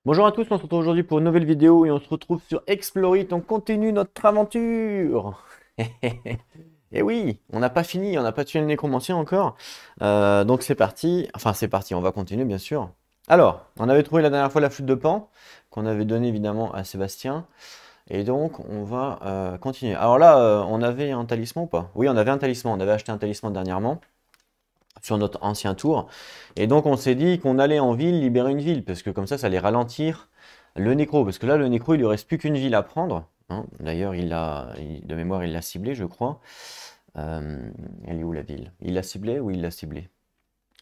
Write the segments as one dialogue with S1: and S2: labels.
S1: Bonjour à tous, on se retrouve aujourd'hui pour une nouvelle vidéo et on se retrouve sur Explorit, on continue notre aventure. Et oui, on n'a pas fini, on n'a pas tué le nécromancien encore. Donc c'est parti, enfin c'est parti, on va continuer bien sûr. Alors, on avait trouvé la dernière fois la flûte de Pan, qu'on avait donnée évidemment à Sébastien. Et donc on va continuer. Alors là, on avait un talisman ou pas? Oui, on avait un talisman, on avait acheté un talisman dernièrement sur notre ancien tour. Et donc on s'est dit qu'on allait en ville libérer une ville, parce que comme ça allait ralentir le nécro. Parce que là, le nécro, il lui reste plus qu'une ville à prendre, hein. D'ailleurs, de mémoire, il l'a ciblé, je crois. Elle est où la ville? Il l'a ciblé ou il l'a ciblé?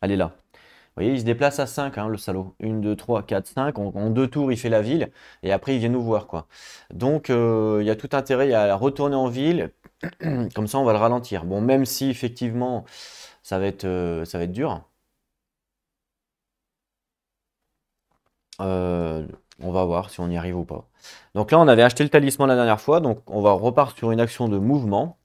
S1: Elle est là. Vous voyez, il se déplace à 5, hein, le salaud. 1, 2, 3, 4, 5. En deux tours, il fait la ville. Et après, il vient nous voir, quoi. Donc, il y a tout intérêt à retourner en ville. Comme ça, on va le ralentir. Bon, même si, effectivement, ça va être dur. Euh, on va voir si on y arrive ou pas. Donc là, on avait acheté le talisman la dernière fois, donc on va repartir sur une action de mouvement.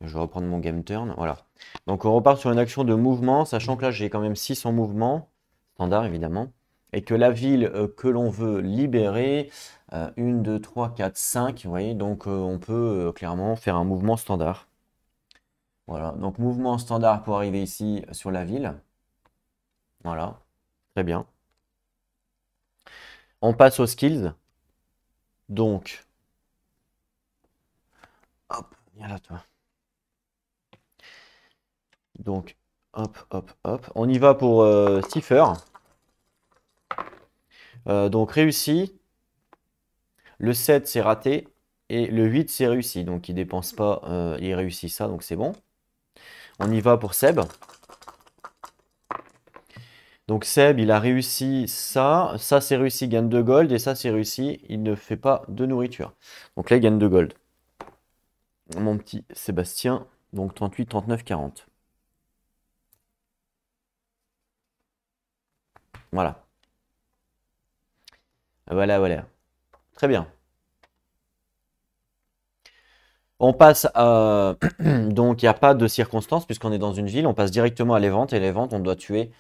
S1: Je vais reprendre mon game turn, voilà. Donc on repart sur une action de mouvement, sachant que là j'ai quand même 6 en mouvement, standard évidemment, et que la ville que l'on veut libérer, 1, 2, 3, 4, 5, vous voyez, donc on peut clairement faire un mouvement standard. Voilà, donc mouvement standard pour arriver ici sur la ville. Voilà, très bien. On passe aux skills. Donc, hop, viens là toi. Donc, hop, hop, hop. On y va pour Cipher. Donc, réussi. Le 7, c'est raté. Et le 8, c'est réussi. Donc, il dépense pas. Il réussit ça, donc c'est bon. On y va pour Seb. Donc, Seb, il a réussi ça. Ça, c'est réussi, gagne 2 gold. Et ça, c'est réussi, il ne fait pas de nourriture. Donc là, il gagne 2 gold. Mon petit Sébastien. Donc, 38, 39, 40. Voilà. Voilà, voilà. Très bien. On passe à... Donc, il n'y a pas de circonstance puisqu'on est dans une ville. On passe directement à l'évente. Et l'évente, on doit tuer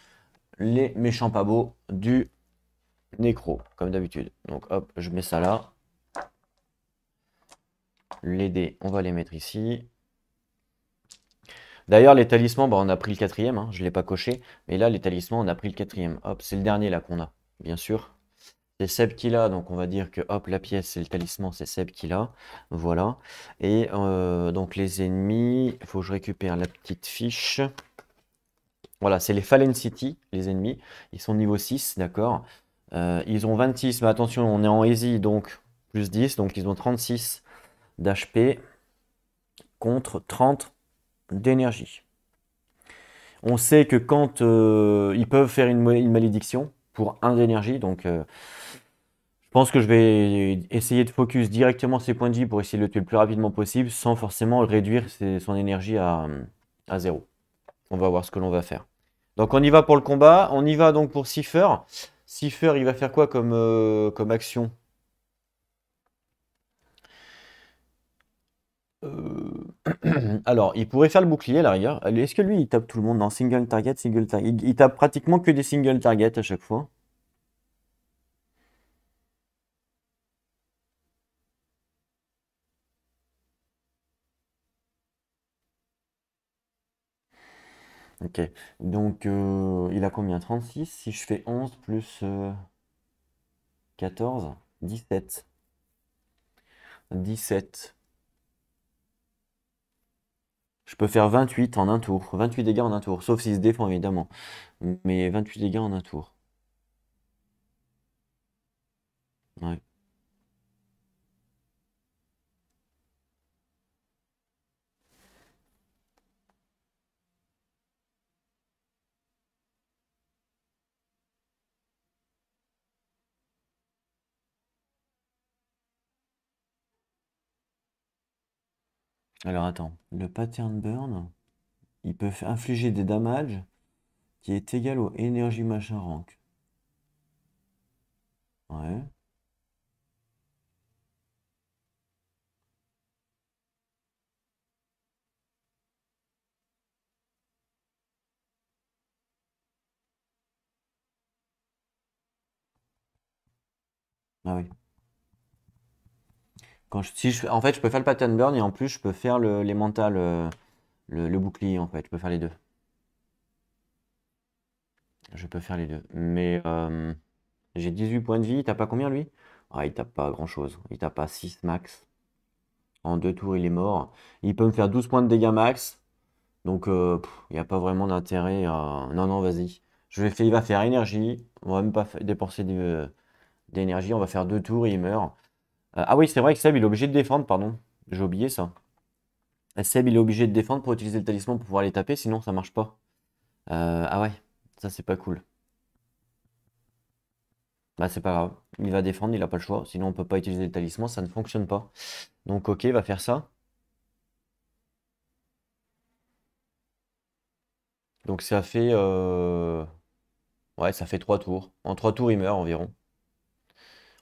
S1: les méchants pas beaux du nécro, comme d'habitude. Donc, hop, je mets ça là. Les dés, on va les mettre ici. D'ailleurs, les talismans, bah, on a pris le quatrième. Hein, je ne l'ai pas coché. Mais là, les talismans, on a pris le quatrième. Hop, c'est le dernier là qu'on a, bien sûr. C'est Seb qui l'a, donc on va dire que hop, la pièce, c'est le talisman, c'est Seb qui l'a. Voilà. Et donc les ennemis, il faut que je récupère la petite fiche. Voilà, c'est les Fallen City, les ennemis. Ils sont niveau 6, d'accord. Ils ont 26, mais attention, on est en easy, donc plus 10. Donc ils ont 36 d'HP contre 30 d'énergie. On sait que quand ils peuvent faire une malédiction pour 1 d'énergie, donc je pense que je vais essayer de focus directement ses points de vie pour essayer de le tuer le plus rapidement possible sans forcément réduire son énergie à 0. On va voir ce que l'on va faire. Donc on y va pour le combat, on y va donc pour Cipher. Cipher, il va faire quoi comme action? Euh, Alors, il pourrait faire le bouclier à la rigueur. Est-ce que lui, il tape tout le monde en single target, single target? Il tape pratiquement que des single targets à chaque fois. Ok, donc il a combien? 36. Si je fais 11 plus 14, 17. 17. Je peux faire 28 en un tour. 28 dégâts en un tour. Sauf s'il se défend, évidemment. Mais 28 dégâts en un tour. Ouais. Alors attends. Le pattern burn, il peut infliger des damages qui est égal au énergie machin rank. Ouais. Ah oui. En fait, je peux faire le pattern burn et en plus, je peux faire les mentales, le bouclier, en fait. Je peux faire les deux. Je peux faire les deux. Mais j'ai 18 points de vie. Il tape pas combien, lui? Ah, il tape pas grand-chose. Il tape pas 6 max. En 2 tours, il est mort. Il peut me faire 12 points de dégâts max. Donc, il n'y a pas vraiment d'intérêt à... Non, non, vas-y. Il va faire énergie. On va même pas dépenser d'énergie. On va faire 2 tours et il meurt. Ah oui, c'est vrai que Seb, il est obligé de défendre, pardon. J'ai oublié ça. Seb, il est obligé de défendre pour utiliser le talisman pour pouvoir les taper, sinon ça marche pas. Ah ouais, ça c'est pas cool. Bah c'est pas grave. Il va défendre, il a pas le choix. Sinon on peut pas utiliser le talisman, ça ne fonctionne pas. Donc ok, il va faire ça. Donc ça fait... Ouais, ça fait 3 tours. En 3 tours, il meurt environ.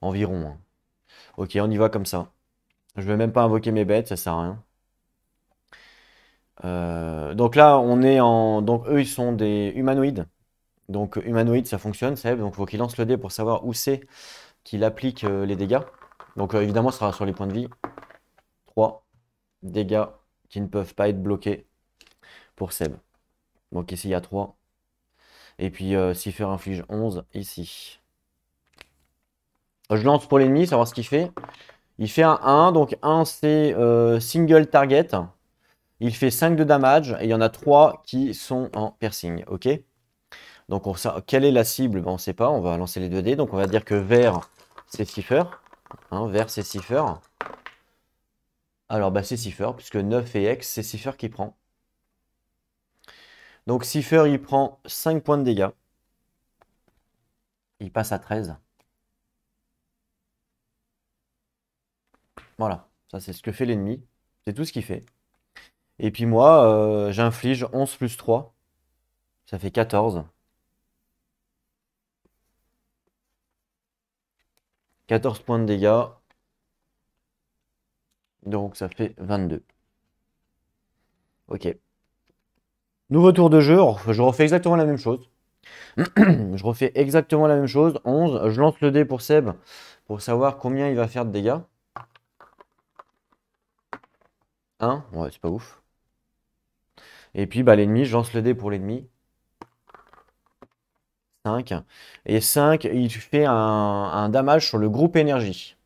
S1: Environ, hein. Ok, on y va comme ça. Je vais même pas invoquer mes bêtes, ça sert à rien. Donc là, on est en... Donc eux, ils sont des humanoïdes. Donc humanoïde, ça fonctionne, Seb. Donc il faut qu'il lance le dé pour savoir où c'est qu'il applique les dégâts. Donc évidemment, ce sera sur les points de vie. 3 dégâts qui ne peuvent pas être bloqués pour Seb. Donc ici, il y a 3. Et puis Cipher inflige 11 ici. Je lance pour l'ennemi, savoir ce qu'il fait. Il fait un 1, donc 1 c'est single target. Il fait 5 de damage et il y en a 3 qui sont en piercing. Ok. Donc quelle est la cible? Ben, on ne sait pas, on va lancer les 2 dés. Donc on va dire que vert c'est Cipher. Hein, vert c'est Cipher. Alors bah c'est Cipher, puisque 9 et X, c'est Cipher qui prend. Donc Cipher il prend 5 points de dégâts. Il passe à 13. Voilà, ça c'est ce que fait l'ennemi. C'est tout ce qu'il fait. Et puis moi, j'inflige 11 plus 3. Ça fait 14. 14 points de dégâts. Donc ça fait 22. Ok. Nouveau tour de jeu. Je refais exactement la même chose. Je refais exactement la même chose. 11. Je lance le dé pour Seb pour savoir combien il va faire de dégâts. 1. Ouais, c'est pas ouf. Et puis bah, l'ennemi, je lance le dé pour l'ennemi. 5. Et 5, il fait un damage sur le groupe énergie.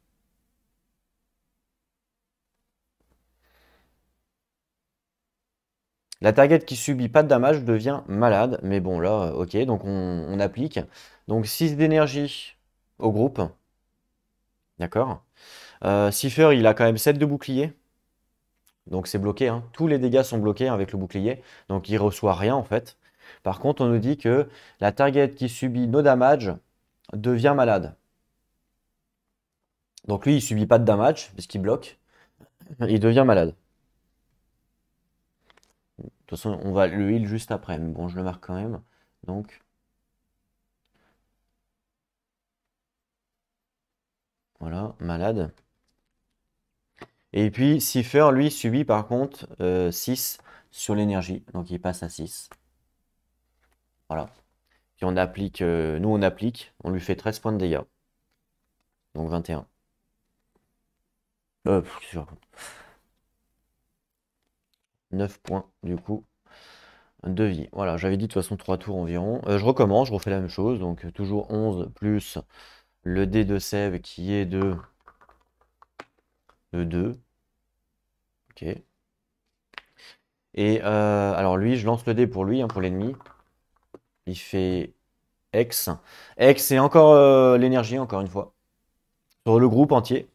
S1: La target qui subit pas de damage devient malade. Mais bon, là, ok, donc on applique. Donc 6 d'énergie au groupe. D'accord. Cipher, il a quand même 7 de bouclier. Donc c'est bloqué, hein. Tous les dégâts sont bloqués avec le bouclier. Donc il reçoit rien en fait. Par contre, on nous dit que la target qui subit nos damages devient malade. Donc lui, il subit pas de damage puisqu'il bloque. Il devient malade. De toute façon, on va le heal juste après. Mais bon, je le marque quand même. Donc, voilà, malade. Et puis, Cipher, lui, subit par contre 6 sur l'énergie. Donc, il passe à 6. Voilà. Puis on applique, nous on applique, on lui fait 13 points de dégâts. Donc 21. Qu'est-ce que je raconte? 9 points du coup de vie. Voilà, j'avais dit de toute façon 3 tours environ. Je recommence, je refais la même chose. Donc toujours 11 plus le dé de sève qui est de 2. Ok. Et alors lui, je lance le dé pour lui, hein, pour l'ennemi. Il fait X. X, c'est encore l'énergie, encore une fois. Sur le groupe entier.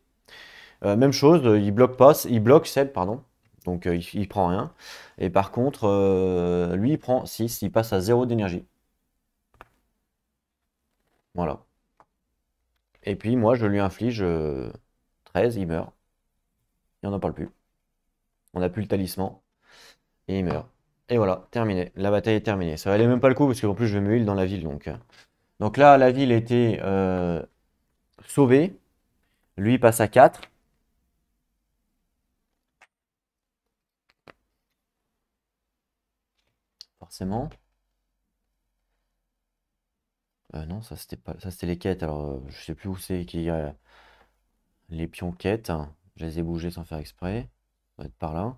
S1: Même chose, il bloque pas, il bloque Seb, pardon. Donc il prend rien. Et par contre, lui, il prend 6, il passe à 0 d'énergie. Voilà. Et puis moi, je lui inflige 13, il meurt. Et on n'en parle plus. On n'a plus le talisman. Et il meurt. Et voilà, terminé. La bataille est terminée. Ça valait même pas le coup, parce qu'en plus, je vais me heal dans la ville. Donc là, la ville était sauvée. Lui, il passe à 4. Forcément. Non, ça c'était pas. Ça c'était les quêtes. Alors, je sais plus où c'est qu'il y a les pions quêtes. Je les ai bougés sans faire exprès. Ça va être par là.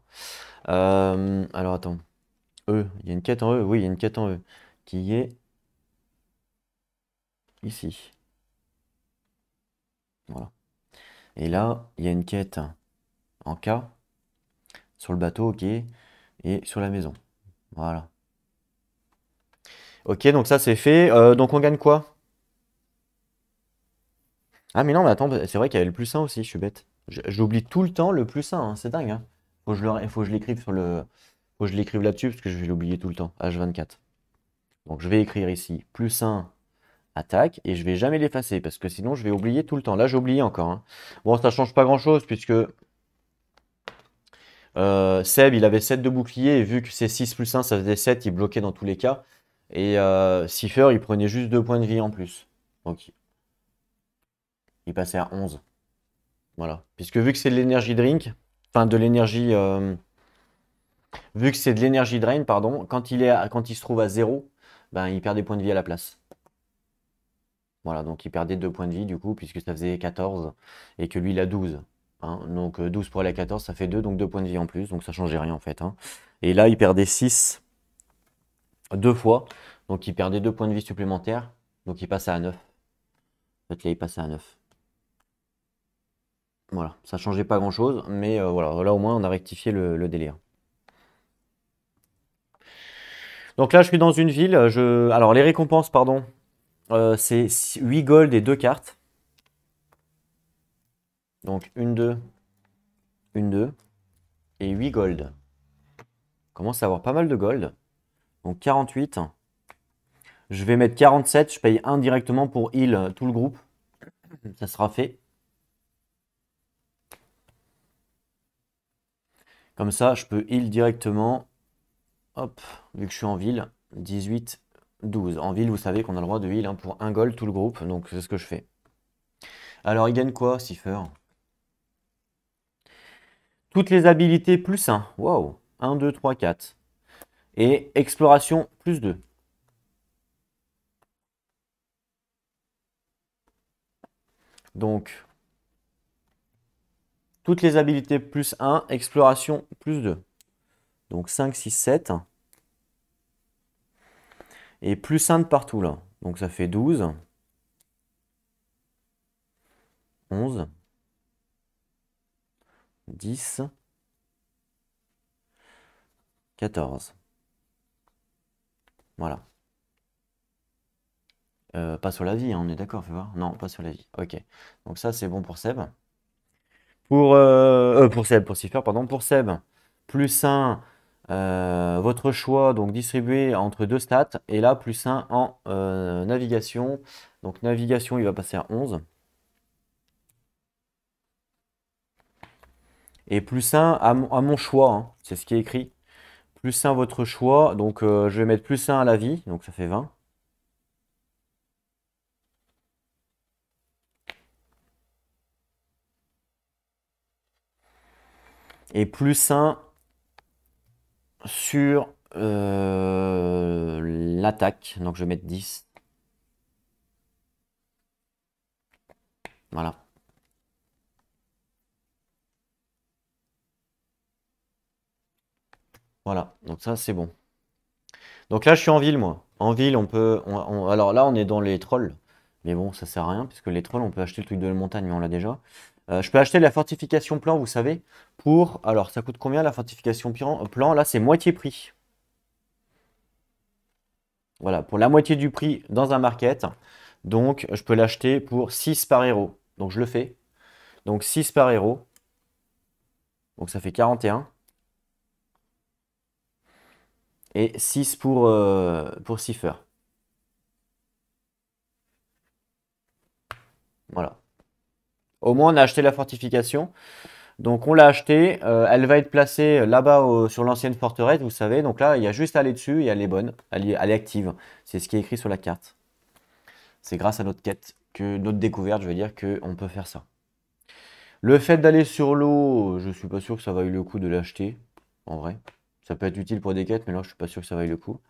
S1: Alors attends. E. Il y a une quête en E. Oui, il y a une quête en E. Qui est ici. Voilà. Et là, il y a une quête en K. Sur le bateau, ok. Et sur la maison. Voilà. Ok, donc ça c'est fait. Donc on gagne quoi? Ah mais non, mais attends, c'est vrai qu'il y avait le plus 1 aussi, je suis bête. J'oublie tout le temps le plus 1, hein, c'est dingue, hein. Faut que je l'écrive sur le. Faut que je l'écrive là-dessus parce que je vais l'oublier tout le temps. H24. Donc je vais écrire ici plus 1 attaque et je vais jamais l'effacer parce que sinon je vais oublier tout le temps. Là j'ai oublié encore, hein. Bon, ça change pas grand-chose puisque Seb il avait 7 de bouclier et vu que c'est 6 plus 1 ça faisait 7, il bloquait dans tous les cas. Et Cipher il prenait juste 2 points de vie en plus. Donc il passait à 11. Voilà. Puisque vu que c'est de l'énergie drink, enfin de l'énergie. Vu que c'est de l'énergie drain, pardon, quand il se trouve à 0, ben, il perd des points de vie à la place. Voilà, donc il perdait 2 points de vie du coup, puisque ça faisait 14 et que lui il a 12. Hein. Donc 12 pour aller à 14, ça fait 2, donc 2 points de vie en plus, donc ça changeait rien en fait. Hein. Et là, il perdait 6 deux fois, donc il perdait 2 points de vie supplémentaires, donc il passait à 9. En fait, là, il passait à 9. Voilà, ça changeait pas grand chose, mais voilà, là au moins on a rectifié le délire. Donc là, je suis dans une ville. Alors, les récompenses, pardon, c'est 8 gold et 2 cartes. Donc, une 2, une 2 et 8 gold. On commence à avoir pas mal de gold. Donc, 48. Je vais mettre 47. Je paye 1 directement pour heal tout le groupe. Ça sera fait. Comme ça, je peux heal directement. Hop, vu que je suis en ville. 18, 12. En ville, vous savez qu'on a le droit de heal pour 1 gold tout le groupe. Donc, c'est ce que je fais. Alors, il gagne quoi, Cipher? Toutes les habilités plus 1. Waouh. 1, 2, 3, 4. Et exploration plus 2. Donc, toutes les habilités plus 1, exploration plus 2. Donc 5, 6, 7. Et plus 1 de partout là. Donc ça fait 12, 11, 10, 14. Voilà. Pas sur la vie, hein, on est d'accord, fais voir. Non, pas sur la vie. Ok. Donc ça, c'est bon pour Seb. Pour Seb, pour Cipher, pardon. Pour Seb, plus 1, votre choix, donc distribué entre deux stats. Et là, plus 1 en navigation. Donc navigation, il va passer à 11. Et plus 1 à mon choix, hein, c'est ce qui est écrit. Plus 1 votre choix, donc je vais mettre plus 1 à la vie, donc ça fait 20. Et plus 1 sur l'attaque, donc je vais mettre 10. Voilà. Voilà, donc ça c'est bon. Donc là je suis en ville moi. En ville on peut... alors là on est dans les trolls. Mais bon ça sert à rien puisque les trolls on peut acheter le truc de la montagne mais on l'a déjà. Je peux acheter la fortification plan vous savez. Pour... Alors ça coûte combien la fortification plan? Là c'est moitié prix. Voilà, pour la moitié du prix dans un market. Donc je peux l'acheter pour 6 par héros. Donc je le fais. Donc 6 par héros. Donc ça fait 41. Et 6 pour Cipher. Voilà. Au moins, on a acheté la fortification. Donc, on l'a acheté. Elle va être placée là-bas sur l'ancienne forteresse, vous savez. Donc là, il y a juste à aller dessus et elle est bonne. Elle est active. C'est ce qui est écrit sur la carte. C'est grâce à notre quête, notre découverte, je veux dire, qu'on peut faire ça. Le fait d'aller sur l'eau, je suis pas sûr que ça vaille le coup de l'acheter. En vrai. Ça peut être utile pour des quêtes, mais là, je suis pas sûr que ça vaille le coup.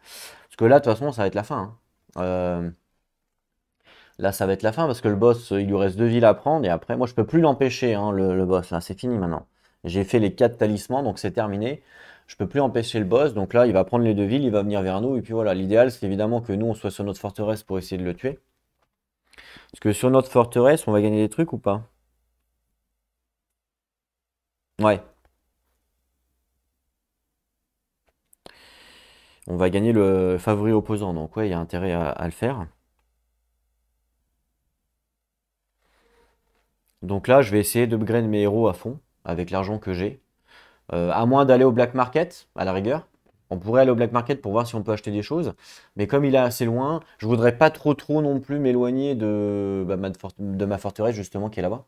S1: Parce que là, de toute façon, ça va être la fin. Hein. Là, ça va être la fin parce que le boss, il lui reste 2 villes à prendre. Et après, moi, je peux plus l'empêcher, hein, le boss. Là, c'est fini maintenant. J'ai fait les 4 talismans, donc c'est terminé. Je peux plus empêcher le boss. Donc là, il va prendre les 2 villes, il va venir vers nous. Et puis voilà, l'idéal, c'est évidemment que nous, on soit sur notre forteresse pour essayer de le tuer. Parce que sur notre forteresse, on va gagner des trucs ou pas? Ouais. On va gagner le favori opposant. Donc ouais, il y a intérêt à le faire. Donc là, je vais essayer d'upgrade mes héros à fond avec l'argent que j'ai. À moins d'aller au black market, à la rigueur. On pourrait aller au black market pour voir si on peut acheter des choses. Mais comme il est assez loin, je voudrais pas trop non plus m'éloigner de ma forteresse justement qui est là-bas.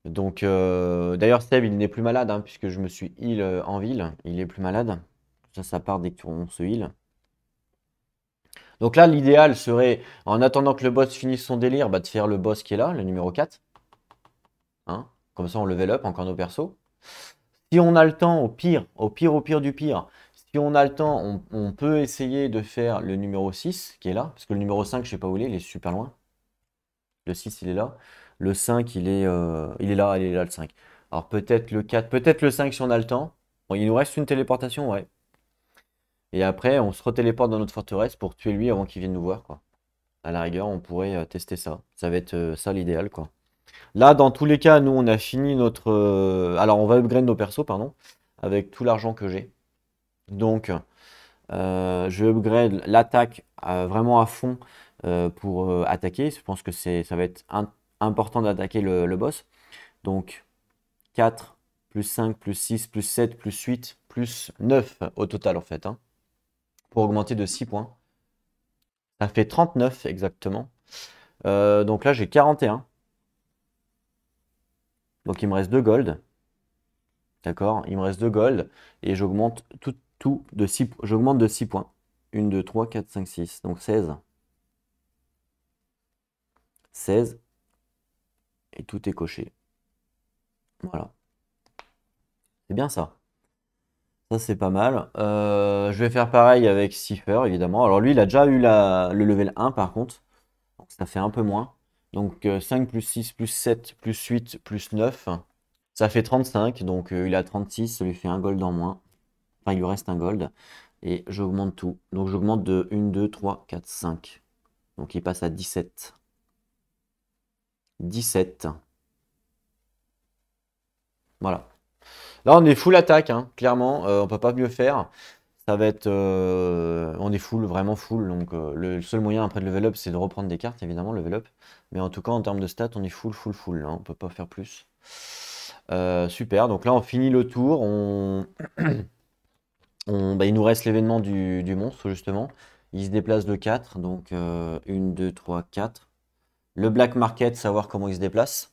S1: Donc d'ailleurs Seb il n'est plus malade hein, puisque je me suis heal en ville. Il est plus malade. Ça part dès qu'on se heal. Donc là l'idéal serait, en attendant que le boss finisse son délire, de faire le boss qui est là, le numéro 4. Hein. Comme ça on level up encore nos persos. Si on a le temps, au pire du pire, si on a le temps, on peut essayer de faire le numéro 6 qui est là. Parce que le numéro 5, je sais pas où il est super loin. Le 6, il est là. Le 5, il est là le 5. Alors peut-être le 4, peut-être le 5 si on a le temps. Bon, il nous reste une téléportation, ouais. Et après, on se retéléporte dans notre forteresse pour tuer lui avant qu'il vienne nous voir, quoi. À la rigueur, on pourrait tester ça. Ça va être ça l'idéal, quoi. Là, dans tous les cas, nous, on a fini notre... Alors, on va upgrade nos persos, pardon, avec tout l'argent que j'ai. Donc, je vais upgrade l'attaque vraiment à fond pour attaquer. Je pense que ça va être important d'attaquer le boss. Donc, 4, plus 5, plus 6, plus 7, plus 8, plus 9 au total, en fait. Hein, pour augmenter de 6 points. Ça fait 39 exactement. Donc là, j'ai 41. Donc, il me reste 2 gold. D'accord? Il me reste 2 gold. Et j'augmente tout de 6, j'augmente de 6 points. 1, 2, 3, 4, 5, 6. Donc 16. 16. Et tout est coché. Voilà. C'est bien ça. Ça, c'est pas mal. Je vais faire pareil avec Cipher, évidemment. Alors lui, il a déjà eu le level 1, par contre. Donc ça fait un peu moins. Donc 5 plus 6 plus 7 plus 8 plus 9. Ça fait 35. Donc il a 36. Ça lui fait un gold en moins. Enfin, il lui reste un gold. Et j'augmente tout. Donc j'augmente de 1, 2, 3, 4, 5. Donc il passe à 17. 17. Voilà. Là, on est full attaque, hein, clairement. On peut pas mieux faire. Ça va être. On est full, vraiment full. Donc, le seul moyen après de level up, c'est de reprendre des cartes, évidemment, level up. Mais en tout cas, en termes de stats, on est full. Hein, on peut pas faire plus. Super. Donc là, on finit le tour. Il nous reste l'événement du monstre, justement. Il se déplace de 4. Donc, 1, 2, 3, 4. Le Black Market, savoir comment il se déplace.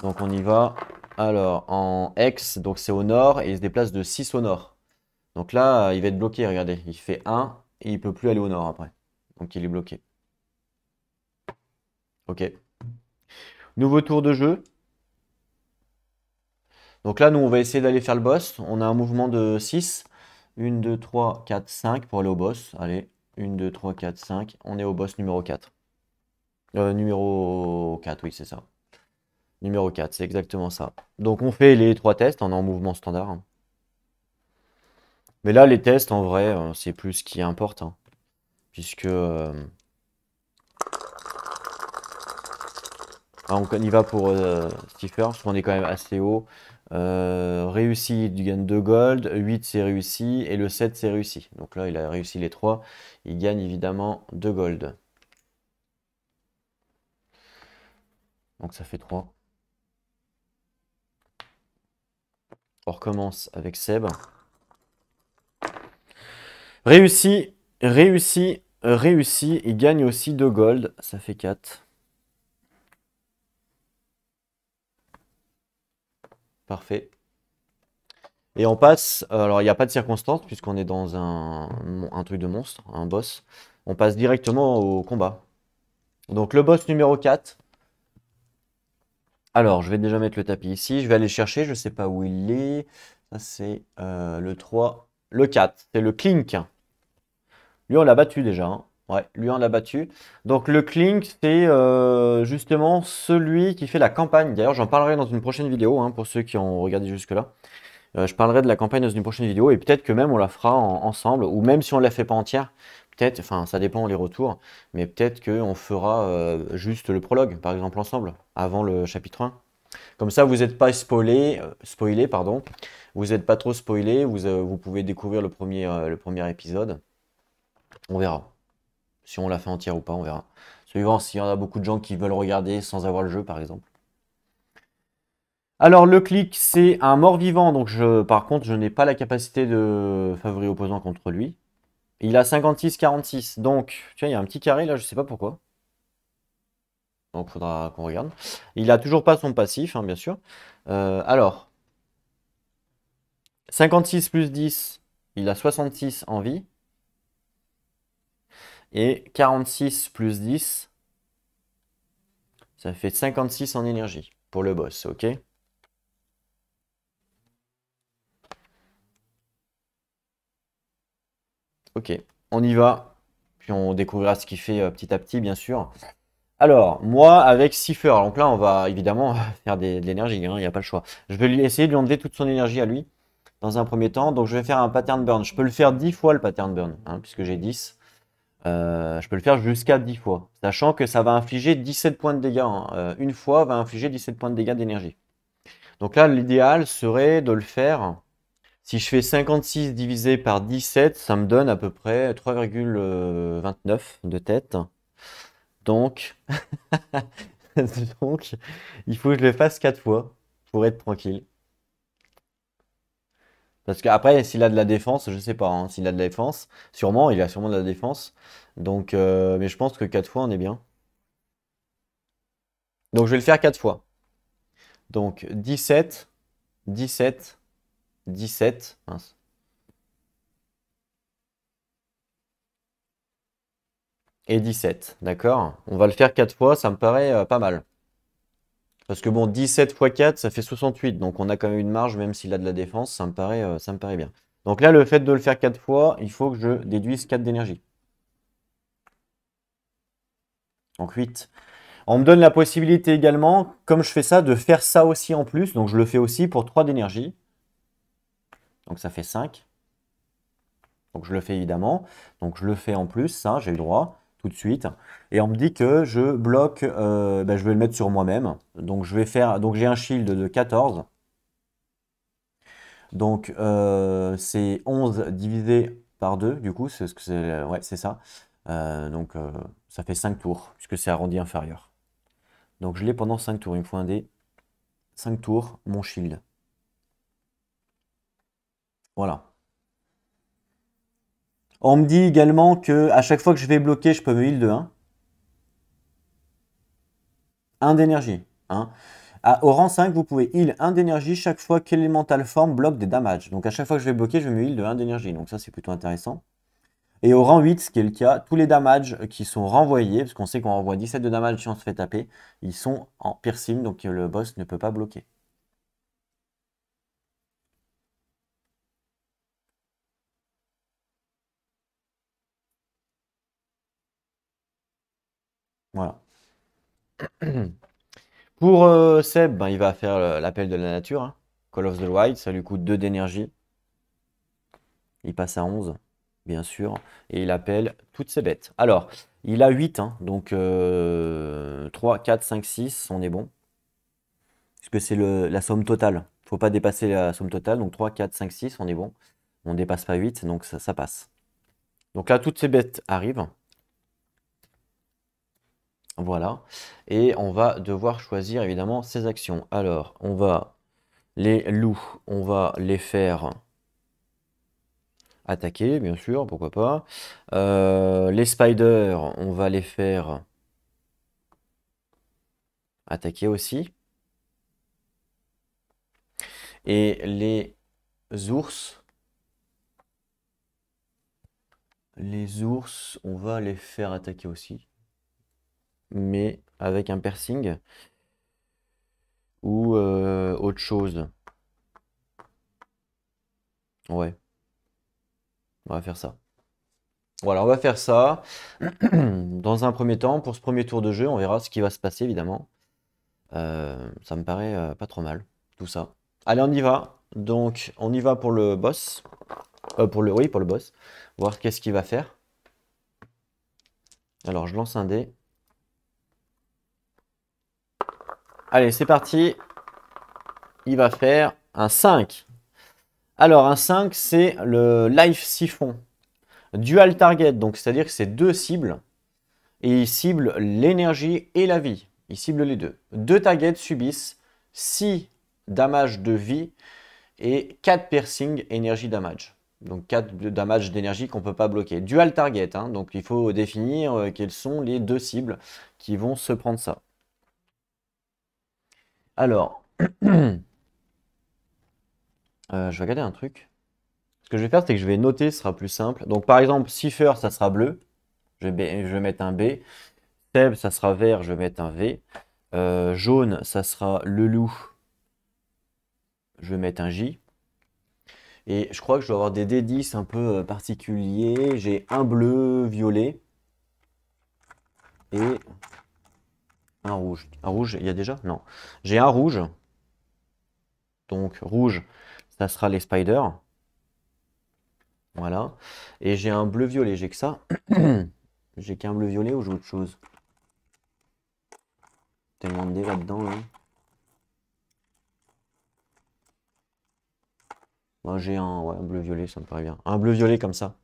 S1: Donc on y va. Alors en X, donc c'est au nord et il se déplace de 6 au nord. Donc là, il va être bloqué, regardez. Il fait 1 et il peut plus aller au nord après. Donc il est bloqué. Ok. Nouveau tour de jeu. Donc là, nous, on va essayer d'aller faire le boss. On a un mouvement de 6. 1, 2, 3, 4, 5 pour aller au boss. Allez, 1, 2, 3, 4, 5. On est au boss numéro 4. Numéro 4, oui, c'est ça. Numéro 4, c'est exactement ça. Donc on fait les 3 tests, on est en mouvement standard. Hein. Mais là, les tests, en vrai, c'est plus ce qui importe. Hein, puisque on y va pour Stiffer, parce qu'on est quand même assez haut. Réussi, il gagne 2 gold. 8, c'est réussi. Et le 7, c'est réussi. Donc là, il a réussi les 3. Il gagne évidemment 2 gold. Donc ça fait 3. On recommence avec Seb. Réussi, réussi. Il gagne aussi 2 gold. Ça fait 4. Parfait. Et on passe, alors il n'y a pas de circonstance puisqu'on est dans un truc de monstre, un boss. On passe directement au combat. Donc le boss numéro 4. Alors je vais déjà mettre le tapis ici. Je vais aller chercher, je ne sais pas où il est. Ça c'est le 3. Le 4, c'est le Clink. Lui, on l'a battu déjà, hein. Ouais, lui, on l'a battu. Donc, le Clink, c'est justement celui qui fait la campagne. D'ailleurs, j'en parlerai dans une prochaine vidéo, hein, pour ceux qui ont regardé jusque-là. Je parlerai de la campagne dans une prochaine vidéo et peut-être que même on la fera ensemble, ou même si on ne la fait pas entière, peut-être, enfin, ça dépend les retours, mais peut-être qu'on fera juste le prologue, par exemple, ensemble, avant le chapitre 1. Comme ça, vous n'êtes pas spoilé, pardon. Vous n'êtes pas trop spoilé, vous pouvez découvrir le premier épisode. On verra. Si on l'a fait entière ou pas, on verra. Suivant s'il y en a beaucoup de gens qui veulent regarder sans avoir le jeu, par exemple. Alors, le clic, c'est un mort-vivant, donc par contre, je n'ai pas la capacité de favori opposant contre lui. Il a 56-46, donc, tu vois, il y a un petit carré là, je sais pas pourquoi. Donc, faudra qu'on regarde. Il a toujours pas son passif, hein, bien sûr. Alors, 56 plus 10, il a 66 en vie. Et 46 plus 10, ça fait 56 en énergie pour le boss, ok? Ok, on y va. Puis on découvrira ce qu'il fait petit à petit, bien sûr. Alors, moi, avec Cipher, donc là, on va évidemment faire de l'énergie, hein, il n'y a pas le choix. Je vais essayer de lui enlever toute son énergie à lui, dans un premier temps. Donc, je vais faire un pattern burn. Je peux le faire 10 fois, le pattern burn, hein, puisque j'ai 10. Je peux le faire jusqu'à 10 fois, sachant que ça va infliger 17 points de dégâts, hein. Une fois va infliger 17 points de dégâts d'énergie. Donc là, l'idéal serait de le faire. Si je fais 56 divisé par 17, ça me donne à peu près 3,29 de tête. Donc, donc, il faut que je le fasse 4 fois pour être tranquille. Parce qu'après, s'il a de la défense, je sais pas, hein, s'il a de la défense, sûrement, il a sûrement de la défense. Donc, mais je pense que 4 fois, on est bien. Donc, je vais le faire 4 fois. Donc, 17, 17, 17, mince. Et 17, d'accord? On va le faire 4 fois, ça me paraît pas mal. Parce que bon, 17 fois 4, ça fait 68. Donc on a quand même une marge, même s'il a de la défense, ça me paraît bien. Donc là, le fait de le faire 4 fois, il faut que je déduise 4 d'énergie. Donc 8. On me donne la possibilité également, comme je fais ça, de faire ça aussi en plus. Donc je le fais aussi pour 3 d'énergie. Donc ça fait 5. Donc je le fais évidemment. Donc je le fais en plus, ça, j'ai le droit, tout de suite. Et on me dit que je bloque, je vais le mettre sur moi-même. Donc je vais faire, donc j'ai un shield de 14. Donc, c'est 11 divisé par 2, du coup, c'est ce que c'est, ouais, c'est ça. Donc, ça fait 5 tours, puisque c'est arrondi inférieur. Donc, je l'ai pendant 5 tours. Il me faut un dé. 5 tours, mon shield. Voilà. On me dit également que à chaque fois que je vais bloquer, je peux me heal de 1. 1 d'énergie. Hein. Au rang 5, vous pouvez heal 1 d'énergie chaque fois qu'Elemental Form bloque des damages. Donc, à chaque fois que je vais bloquer, je vais me heal de 1 d'énergie. Donc, ça, c'est plutôt intéressant. Et au rang 8, ce qui est le cas, tous les damages qui sont renvoyés, parce qu'on sait qu'on renvoie 17 de damage si on se fait taper, ils sont en piercing, donc le boss ne peut pas bloquer. Voilà. Pour Seb, ben, il va faire l'appel de la nature, hein. Call of the Wild, ça lui coûte 2 d'énergie. Il passe à 11, bien sûr, et il appelle toutes ses bêtes. Alors, il a 8, hein, donc 3, 4, 5, 6, on est bon. Puisque c'est la somme totale. Il ne faut pas dépasser la somme totale, donc 3, 4, 5, 6, on est bon. On ne dépasse pas 8, donc ça passe. Donc là, toutes ces bêtes arrivent. Voilà. Et on va devoir choisir évidemment ses actions. Alors, les loups, on va les faire attaquer, bien sûr, pourquoi pas. Les spiders, on va les faire attaquer aussi. Et les ours, on va les faire attaquer aussi. Mais avec un piercing ou autre chose. Ouais, on va faire ça. Voilà, on va faire ça. Dans un premier temps, pour ce premier tour de jeu, on verra ce qui va se passer, évidemment. Ça me paraît pas trop mal, tout ça. Allez, on y va. Donc, on y va pour le boss. Oui, pour le boss. Voir qu'est-ce qu'il va faire. Alors, je lance un dé. Allez, c'est parti. Il va faire un 5. Alors, un 5, c'est le Life Siphon. Dual Target, donc c'est-à-dire que c'est deux cibles. Et il cible l'énergie et la vie. Il cible les deux. Deux targets subissent 6 damage de vie et 4 piercing énergie damage. Donc 4 damage d'énergie qu'on ne peut pas bloquer. Dual target, hein, donc il faut définir quelles sont les deux cibles qui vont se prendre ça. Alors, je vais regarder un truc. Ce que je vais faire, c'est que je vais noter, ce sera plus simple. Donc par exemple, Cipher, ça sera bleu. Je vais mettre un B. Seb, ça sera vert, je vais mettre un V. Jaune, ça sera le loup. Je vais mettre un J. Et je crois que je dois avoir des D10 un peu particuliers. J'ai un bleu, violet. Et un rouge. Un rouge, il y a déjà? Non. J'ai un rouge. Donc rouge, ça sera les spiders. Voilà. Et j'ai un bleu-violet. J'ai que ça. J'ai qu'un bleu-violet ou j'ai autre chose? Tellement de dés là-dedans, là. Moi, j'ai un bleu-violet, ça me paraît bien. Un bleu-violet comme ça.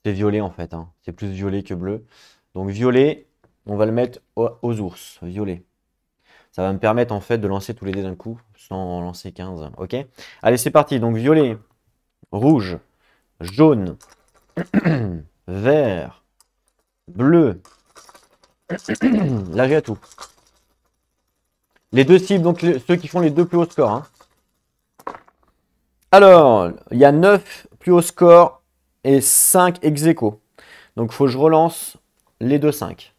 S1: C'est violet en fait, hein. C'est plus violet que bleu. Donc violet, on va le mettre aux ours. Violet. Ça va me permettre en fait de lancer tous les dés d'un coup, sans en lancer 15. Ok? Allez, c'est parti. Donc violet, rouge, jaune, vert, bleu. Là, j'ai à tout. Les deux cibles, donc ceux qui font les deux plus hauts scores, hein. Alors, il y a 9 plus hauts scores et 5 ex aequo. Donc, il faut que je relance les deux 5.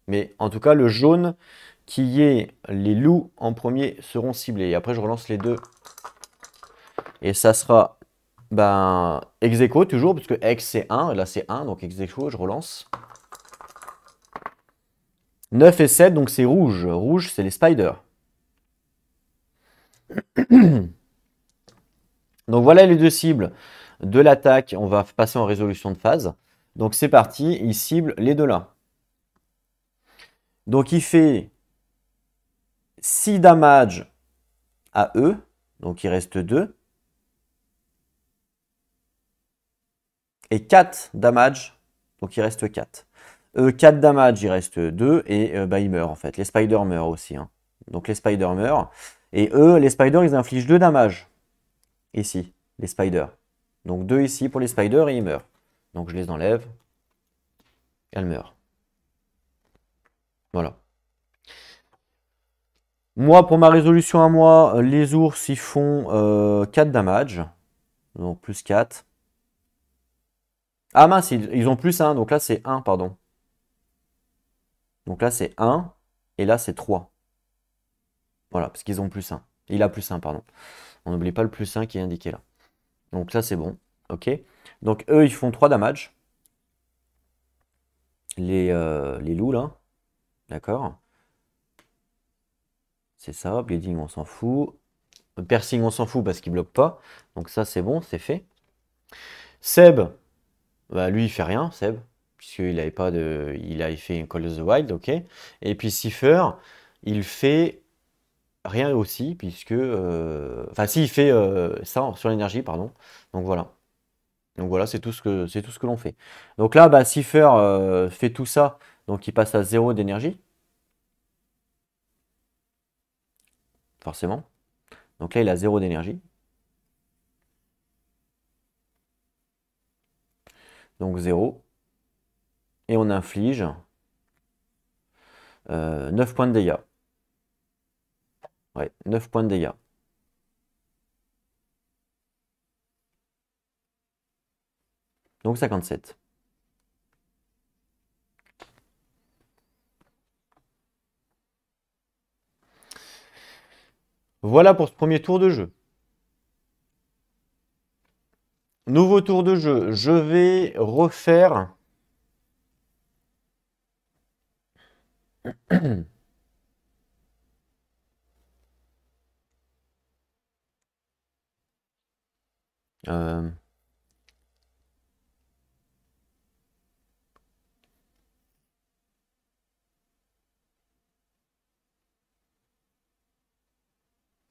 S1: Mais en tout cas, le jaune qui est les loups en premier seront ciblés. Et après, je relance les deux. Et ça sera ex aequo toujours, parce que ex c'est 1, là c'est 1, donc ex aequo, je relance. 9 et 7, donc c'est rouge. Rouge, c'est les spiders. Donc voilà les deux cibles de l'attaque. On va passer en résolution de phase. Donc c'est parti, il cible les deux là. Donc il fait 6 damage à eux. Donc il reste 2. Et 4 damage. Donc il reste 4. 4 damage, il reste 2. Et ils meurent en fait. Les spiders meurent aussi, hein. Donc les spiders meurent. Et eux, les spiders, ils infligent 2 damage. Ici, les spiders. Donc 2 ici pour les spiders et ils meurent. Donc je les enlève. Elles meurent. Voilà. Moi, pour ma résolution à moi, les ours, ils font 4 damage. Donc plus 4. Ah mince, ils ont plus 1. Donc là, c'est 1, pardon. Donc là, c'est 1. Et là, c'est 3. Voilà, parce qu'ils ont plus 1. Il a plus 1, pardon. On n'oublie pas le plus 1 qui est indiqué là. Donc là, c'est bon. Ok. Donc eux, ils font 3 damage. Les loups, là. D'accord. C'est ça. Bleeding, on s'en fout. Piercing, on s'en fout parce qu'il bloque pas. Donc ça, c'est bon, c'est fait. Seb, lui, il fait rien, Seb. Puisqu'il avait pas de. Il avait fait Call of the Wild, ok. Et puis Cipher, il fait rien aussi, puisque. Enfin, si, il fait ça sur l'énergie, pardon. Donc voilà. Donc voilà, c'est tout ce que l'on fait. Donc là, Cipher fait tout ça. Donc il passe à 0 d'énergie. Forcément. Donc là, il a 0 d'énergie. Donc 0. Et on inflige 9 points de dégâts. Ouais, 9 points de dégâts. Donc 57. Voilà pour ce premier tour de jeu. Nouveau tour de jeu. Je vais refaire Euh,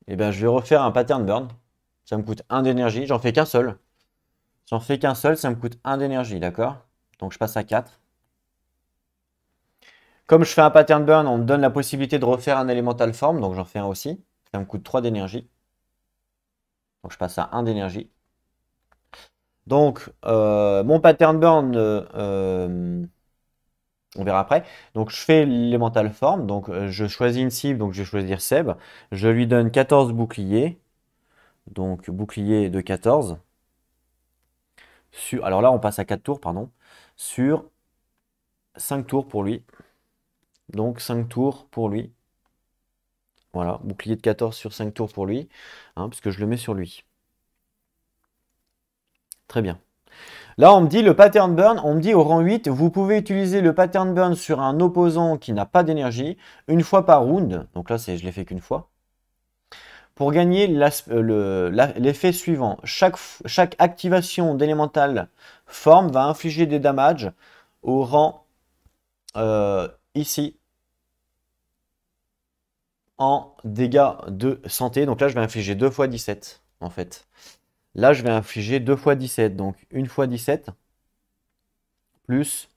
S1: Eh bien, je vais refaire un pattern burn. Ça me coûte 1 d'énergie. J'en fais qu'un seul. J'en fais qu'un seul, ça me coûte 1 d'énergie, d'accord? Donc je passe à 4. Comme je fais un pattern burn, on me donne la possibilité de refaire un elemental form, donc j'en fais un aussi. Ça me coûte 3 d'énergie. Donc je passe à 1 d'énergie. Donc mon pattern burn, on verra après. Donc je fais l'elemental form, donc je choisis une cible, donc je vais choisir Seb. Je lui donne 14 boucliers. Donc bouclier de 14. Alors là, on passe à 4 tours, pardon. Sur 5 tours pour lui. Donc 5 tours pour lui. Voilà, bouclier de 14 sur 5 tours pour lui, hein, puisque je le mets sur lui. Très bien. Là, on me dit le pattern burn, on me dit au rang 8, vous pouvez utiliser le pattern burn sur un opposant qui n'a pas d'énergie, une fois par round. Donc là, je l'ai fait qu'une fois. Pour gagner l'effet suivant, chaque activation d'élémental forme va infliger des damages au rang ici en dégâts de santé. Donc là, je vais infliger 2 fois 17 en fait. Là, je vais infliger 2 fois 17. Donc 1 fois 17 plus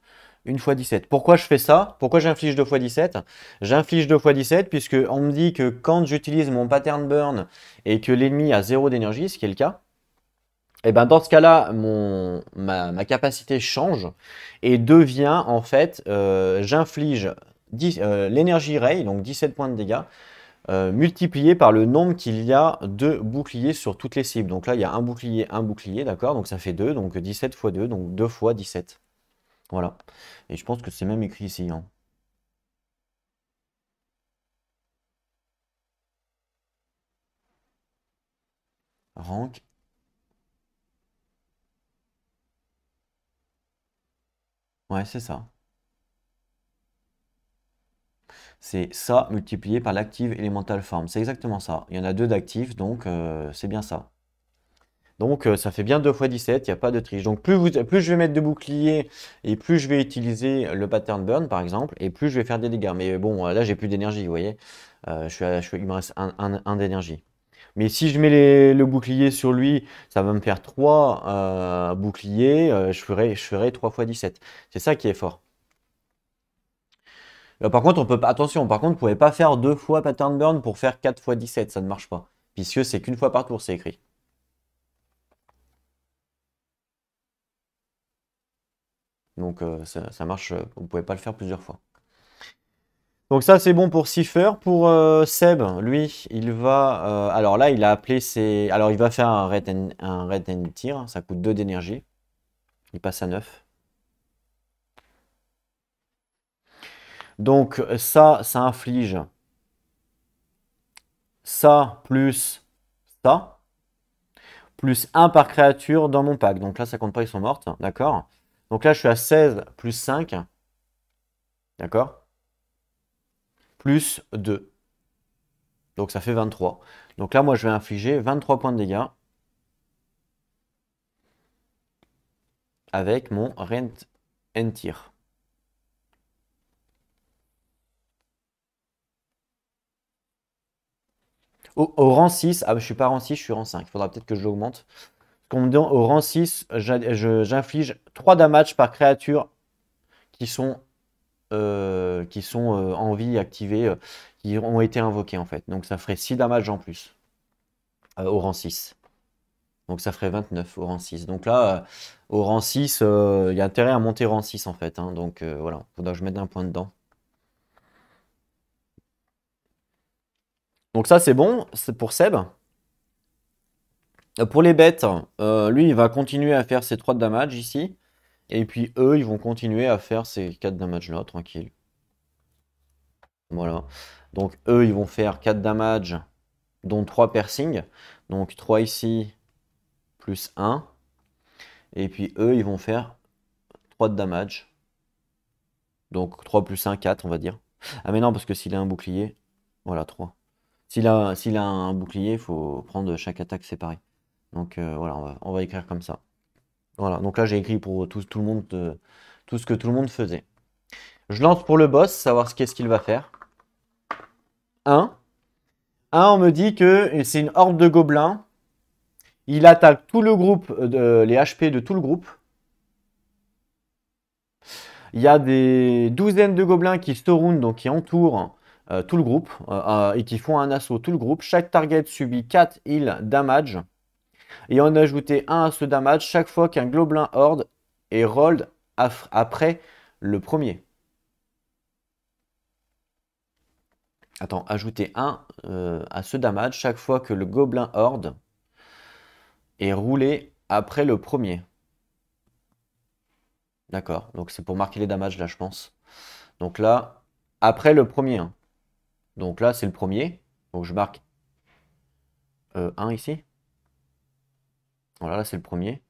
S1: 1 fois 17. Pourquoi je fais ça? Pourquoi j'inflige 2 fois 17? J'inflige 2 fois 17 puisque on me dit que quand j'utilise mon pattern burn et que l'ennemi a 0 d'énergie, ce qui est le cas, et ben dans ce cas-là, ma capacité change et devient en fait, j'inflige l'énergie ray, donc 17 points de dégâts, multiplié par le nombre qu'il y a de boucliers sur toutes les cibles. Donc là, il y a un bouclier, d'accord? Donc ça fait 2, donc 17 fois 2, donc 2 fois 17. Voilà. Et je pense que c'est même écrit ici, hein. Rank. Ouais, c'est ça. C'est ça multiplié par l'active elemental form. C'est exactement ça. Il y en a 2 d'actifs, donc c'est bien ça. Donc ça fait bien 2 fois 17, il n'y a pas de triche. Donc plus je vais mettre de boucliers et plus je vais utiliser le pattern burn par exemple, et plus je vais faire des dégâts. Mais bon, là j'ai plus d'énergie, vous voyez. Il me reste un d'énergie. Mais si je mets le bouclier sur lui, ça va me faire 3 boucliers, je ferai 3 fois 17. C'est ça qui est fort. Par contre, on peut pas, attention, par contre, vous ne pouvez pas faire 2 fois pattern burn pour faire 4 fois 17, ça ne marche pas. Puisque c'est qu'une fois par tour, c'est écrit. Donc ça marche, vous ne pouvez pas le faire plusieurs fois. Donc ça c'est bon pour Cipher. Pour Seb, lui, il va. Alors là, il a appelé ses. Alors il va faire un red and tear, ça coûte 2 d'énergie. Il passe à 9. Donc ça inflige ça plus ça, plus 1 par créature dans mon pack. Donc là, ça compte pas, ils sont mortes, d'accord? Donc là, je suis à 16 plus 5, d'accord? Plus 2. Donc ça fait 23. Donc là, moi, je vais infliger 23 points de dégâts avec mon Rent and Tear. Au rang 6, ah, je suis pas rang 6, je suis rang 5. Il faudra peut-être que je l'augmente. Qu'on me dit au rang 6, j'inflige 3 damage par créature qui sont, en vie activés, qui ont été invoqués en fait. Donc ça ferait 6 damage en plus au rang 6. Donc ça ferait 29 au rang 6. Donc là, au rang 6, il y a intérêt à monter rang 6 en fait, hein. Donc voilà, il faudra que je mette un point dedans. Donc ça c'est bon, c'est pour Seb. Pour les bêtes, lui il va continuer à faire ses 3 de damage ici. Et puis eux, ils vont continuer à faire ces 4 damage là, tranquille. Voilà. Donc eux, ils vont faire 4 damage, dont 3 piercing. Donc 3 ici, plus 1. Et puis eux, ils vont faire 3 de damage. Donc 3 plus 1, 4, on va dire. Ah mais non, parce que s'il a un bouclier, voilà, 3. S'il a un bouclier, il faut prendre chaque attaque séparée. Donc voilà, on va écrire comme ça. Voilà, donc là j'ai écrit pour tout le monde, tout ce que tout le monde faisait. Je lance pour le boss, savoir qu'est-ce qu'il va faire. 1. On me dit que c'est une horde de gobelins. Il attaque tout le groupe, les HP de tout le groupe. Il y a des douzaines de gobelins qui surroundent, donc qui entourent tout le groupe et qui font un assaut tout le groupe. Chaque target subit 4 heal damage. Et on a ajouté 1 à ce damage chaque fois qu'un gobelin horde est rolled après le premier. Attends, ajouter 1 à ce damage chaque fois que le gobelin horde est roulé après le premier. D'accord, donc c'est pour marquer les damages là, je pense. Donc là, après le premier. Hein. Donc là, c'est le premier. Donc je marque 1 ici. Voilà, là, c'est le premier.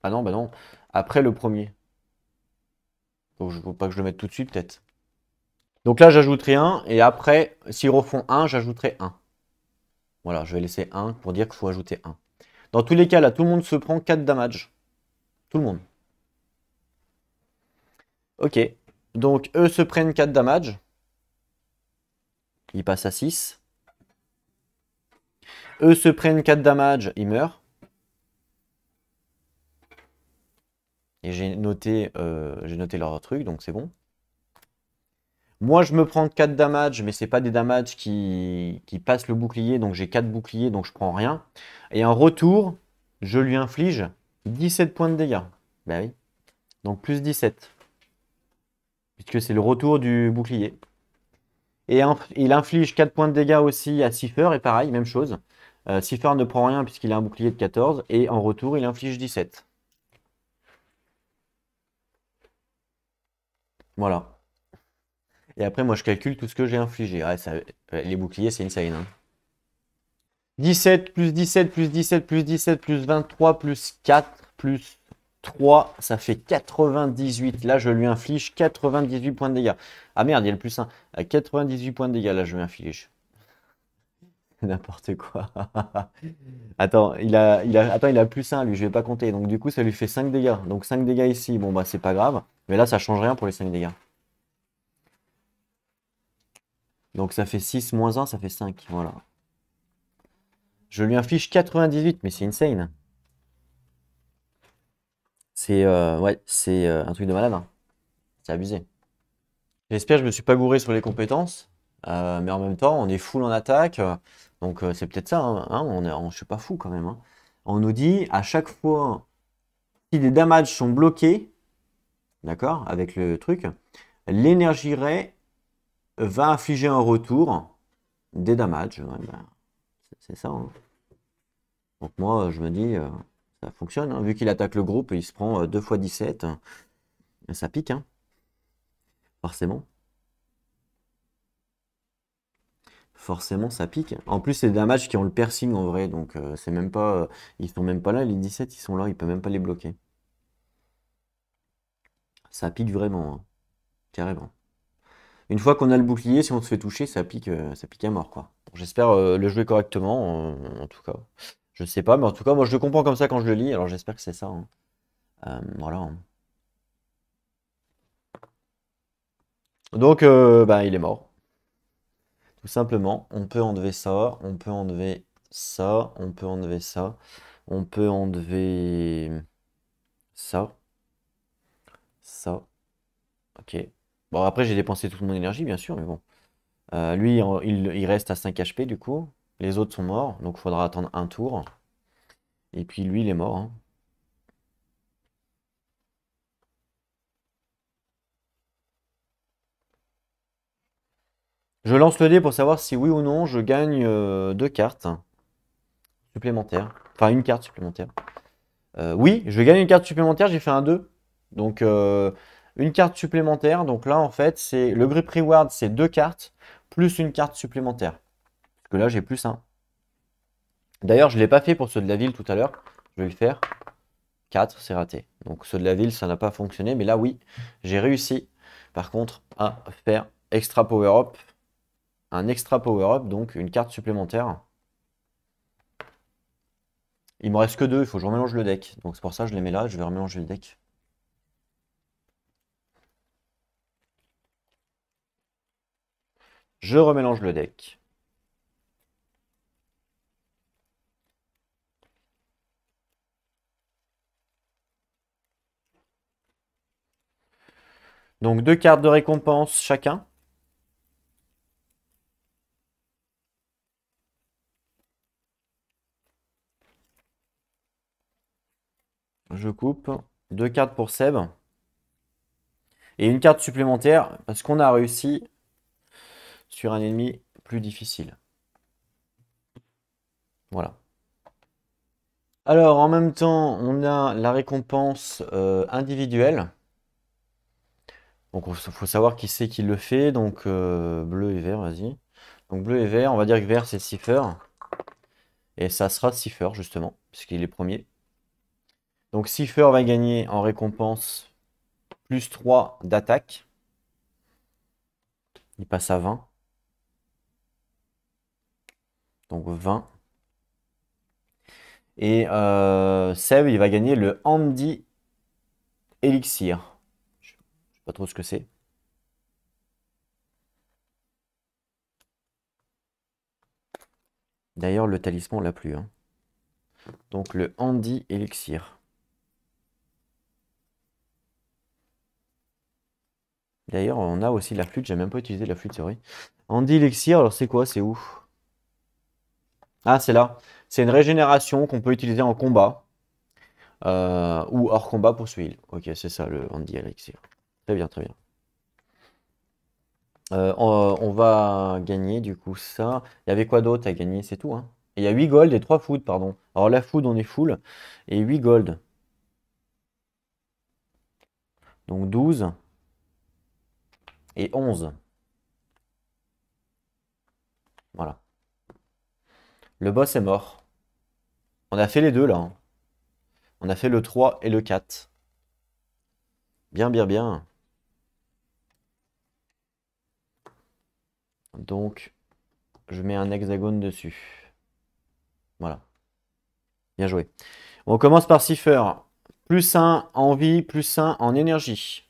S1: Ah non, bah non. Après le premier. Donc je ne veux pas que je le mette tout de suite, peut-être. Donc là, j'ajouterai 1. Et après, s'ils refont 1, j'ajouterai 1. Voilà, je vais laisser 1 pour dire qu'il faut ajouter 1. Dans tous les cas, là, tout le monde se prend 4 damage. Tout le monde. Ok. Donc, eux se prennent 4 damage. Ils passent à 6. Eux se prennent 4 damage. Ils meurent. Et j'ai noté leur truc, donc c'est bon. Moi, je me prends 4 damage, mais c'est pas des damages qui passent le bouclier, donc j'ai 4 boucliers, donc je prends rien. Et en retour, je lui inflige 17 points de dégâts. Bah oui. Donc plus 17. Puisque c'est le retour du bouclier. Et il inflige 4 points de dégâts aussi à Cipher, et pareil, même chose. Cipher ne prend rien puisqu'il a un bouclier de 14, et en retour, il inflige 17. Voilà. Et après, moi, je calcule tout ce que j'ai infligé. Ouais, les boucliers, c'est insane. Hein. 17 plus 17 plus 17 plus 17 plus 23 plus 4 plus 3, ça fait 98. Là, je lui inflige 98 points de dégâts. Ah merde, il y a le plus 1. À 98 points de dégâts, là, je lui inflige. N'importe quoi. Attends, il a plus 1, lui, je vais pas compter. Donc, du coup, ça lui fait 5 dégâts. Donc, 5 dégâts ici, bon, bah, c'est pas grave. Mais là, ça change rien pour les 5 dégâts. Donc, ça fait 6 moins 1, ça fait 5. Voilà. Je lui inflige 98, mais c'est insane. C'est ouais, c'est un truc de malade. Hein. C'est abusé. J'espère que je me suis pas gouré sur les compétences. Mais en même temps, on est full en attaque. Donc c'est peut-être ça. Hein, je suis pas fou quand même. Hein. On nous dit à chaque fois si des damages sont bloqués, d'accord, avec le truc, l'énergie ray va infliger un retour des damages. Ouais, ben, c'est ça. Hein. Donc moi, je me dis, ça fonctionne. Hein. Vu qu'il attaque le groupe, il se prend 2 fois 17. Ça pique, hein. Forcément. Forcément, ça pique. En plus, c'est des damages qui ont le piercing en vrai. Donc, c'est même pas. Ils sont même pas là. Les 17, ils sont là. Il peut même pas les bloquer. Ça pique vraiment. Hein. Carrément. Une fois qu'on a le bouclier, si on se fait toucher, ça pique à mort, quoi. J'espère le jouer correctement, en tout cas. Je sais pas, mais en tout cas, moi, je le comprends comme ça quand je le lis. Alors, j'espère que c'est ça. Hein. Voilà. Hein. Donc, bah, il est mort. Tout simplement, on peut enlever ça, on peut enlever ça, on peut enlever ça, on peut enlever ça, ça. Ok. Bon, après, j'ai dépensé toute mon énergie, bien sûr, mais bon. Lui, il reste à 5 HP, du coup. Les autres sont morts, donc il faudra attendre un tour. Et puis, lui, il est mort. Hein. Je lance le dé pour savoir si oui ou non je gagne 2 cartes supplémentaires. Enfin, une carte supplémentaire. Oui, je gagne une carte supplémentaire, j'ai fait un 2. Donc, une carte supplémentaire. Donc là, en fait, c'est le grip reward, c'est 2 cartes, plus une carte supplémentaire. Parce que là, j'ai plus 1. D'ailleurs, je ne l'ai pas fait pour ceux de la ville tout à l'heure. Je vais le faire. 4, c'est raté. Donc ceux de la ville, ça n'a pas fonctionné. Mais là, oui, j'ai réussi, par contre, à faire extra power-up. Un extra power-up, donc une carte supplémentaire. Il me reste que deux, il faut que je remélange le deck. Donc c'est pour ça que je les mets là, je vais remélanger le deck. Je remélange le deck. Donc deux cartes de récompense chacun. Je coupe. Deux cartes pour Seb. Et une carte supplémentaire parce qu'on a réussi sur un ennemi plus difficile. Voilà. Alors en même temps, on a la récompense individuelle. Donc il faut savoir qui c'est qui le fait. Donc bleu et vert, vas-y. Donc bleu et vert, on va dire que vert c'est Cipher. Et ça sera Cipher justement, puisqu'il est premier. Donc Cipher va gagner en récompense plus 3 d'attaque. Il passe à 20. Donc 20. Et Seb, il va gagner le Handy Elixir. Je sais pas trop ce que c'est. D'ailleurs, le talisman, on l'a plus, hein. Donc le Handy Elixir. D'ailleurs, on a aussi la flûte. J'ai même pas utilisé la flûte, c'est vrai. Handy Elixir, alors c'est quoi? C'est où? Ah, c'est là. C'est une régénération qu'on peut utiliser en combat. Ou hors combat pour Suil. Ok, c'est ça le Handy Elixir. Très bien, très bien. On va gagner du coup ça. Il y avait quoi d'autre à gagner? C'est tout, hein. Et il y a 8 gold et 3 food, pardon. Alors la food, on est full. Et 8 gold. Donc 12 et 11. Voilà. Le boss est mort. On a fait les deux là, hein. On a fait le 3 et le 4. Bien, bien, bien. Donc, je mets un hexagone dessus. Voilà. Bien joué. On commence par Cipher. Plus 1 en vie, plus 1 en énergie.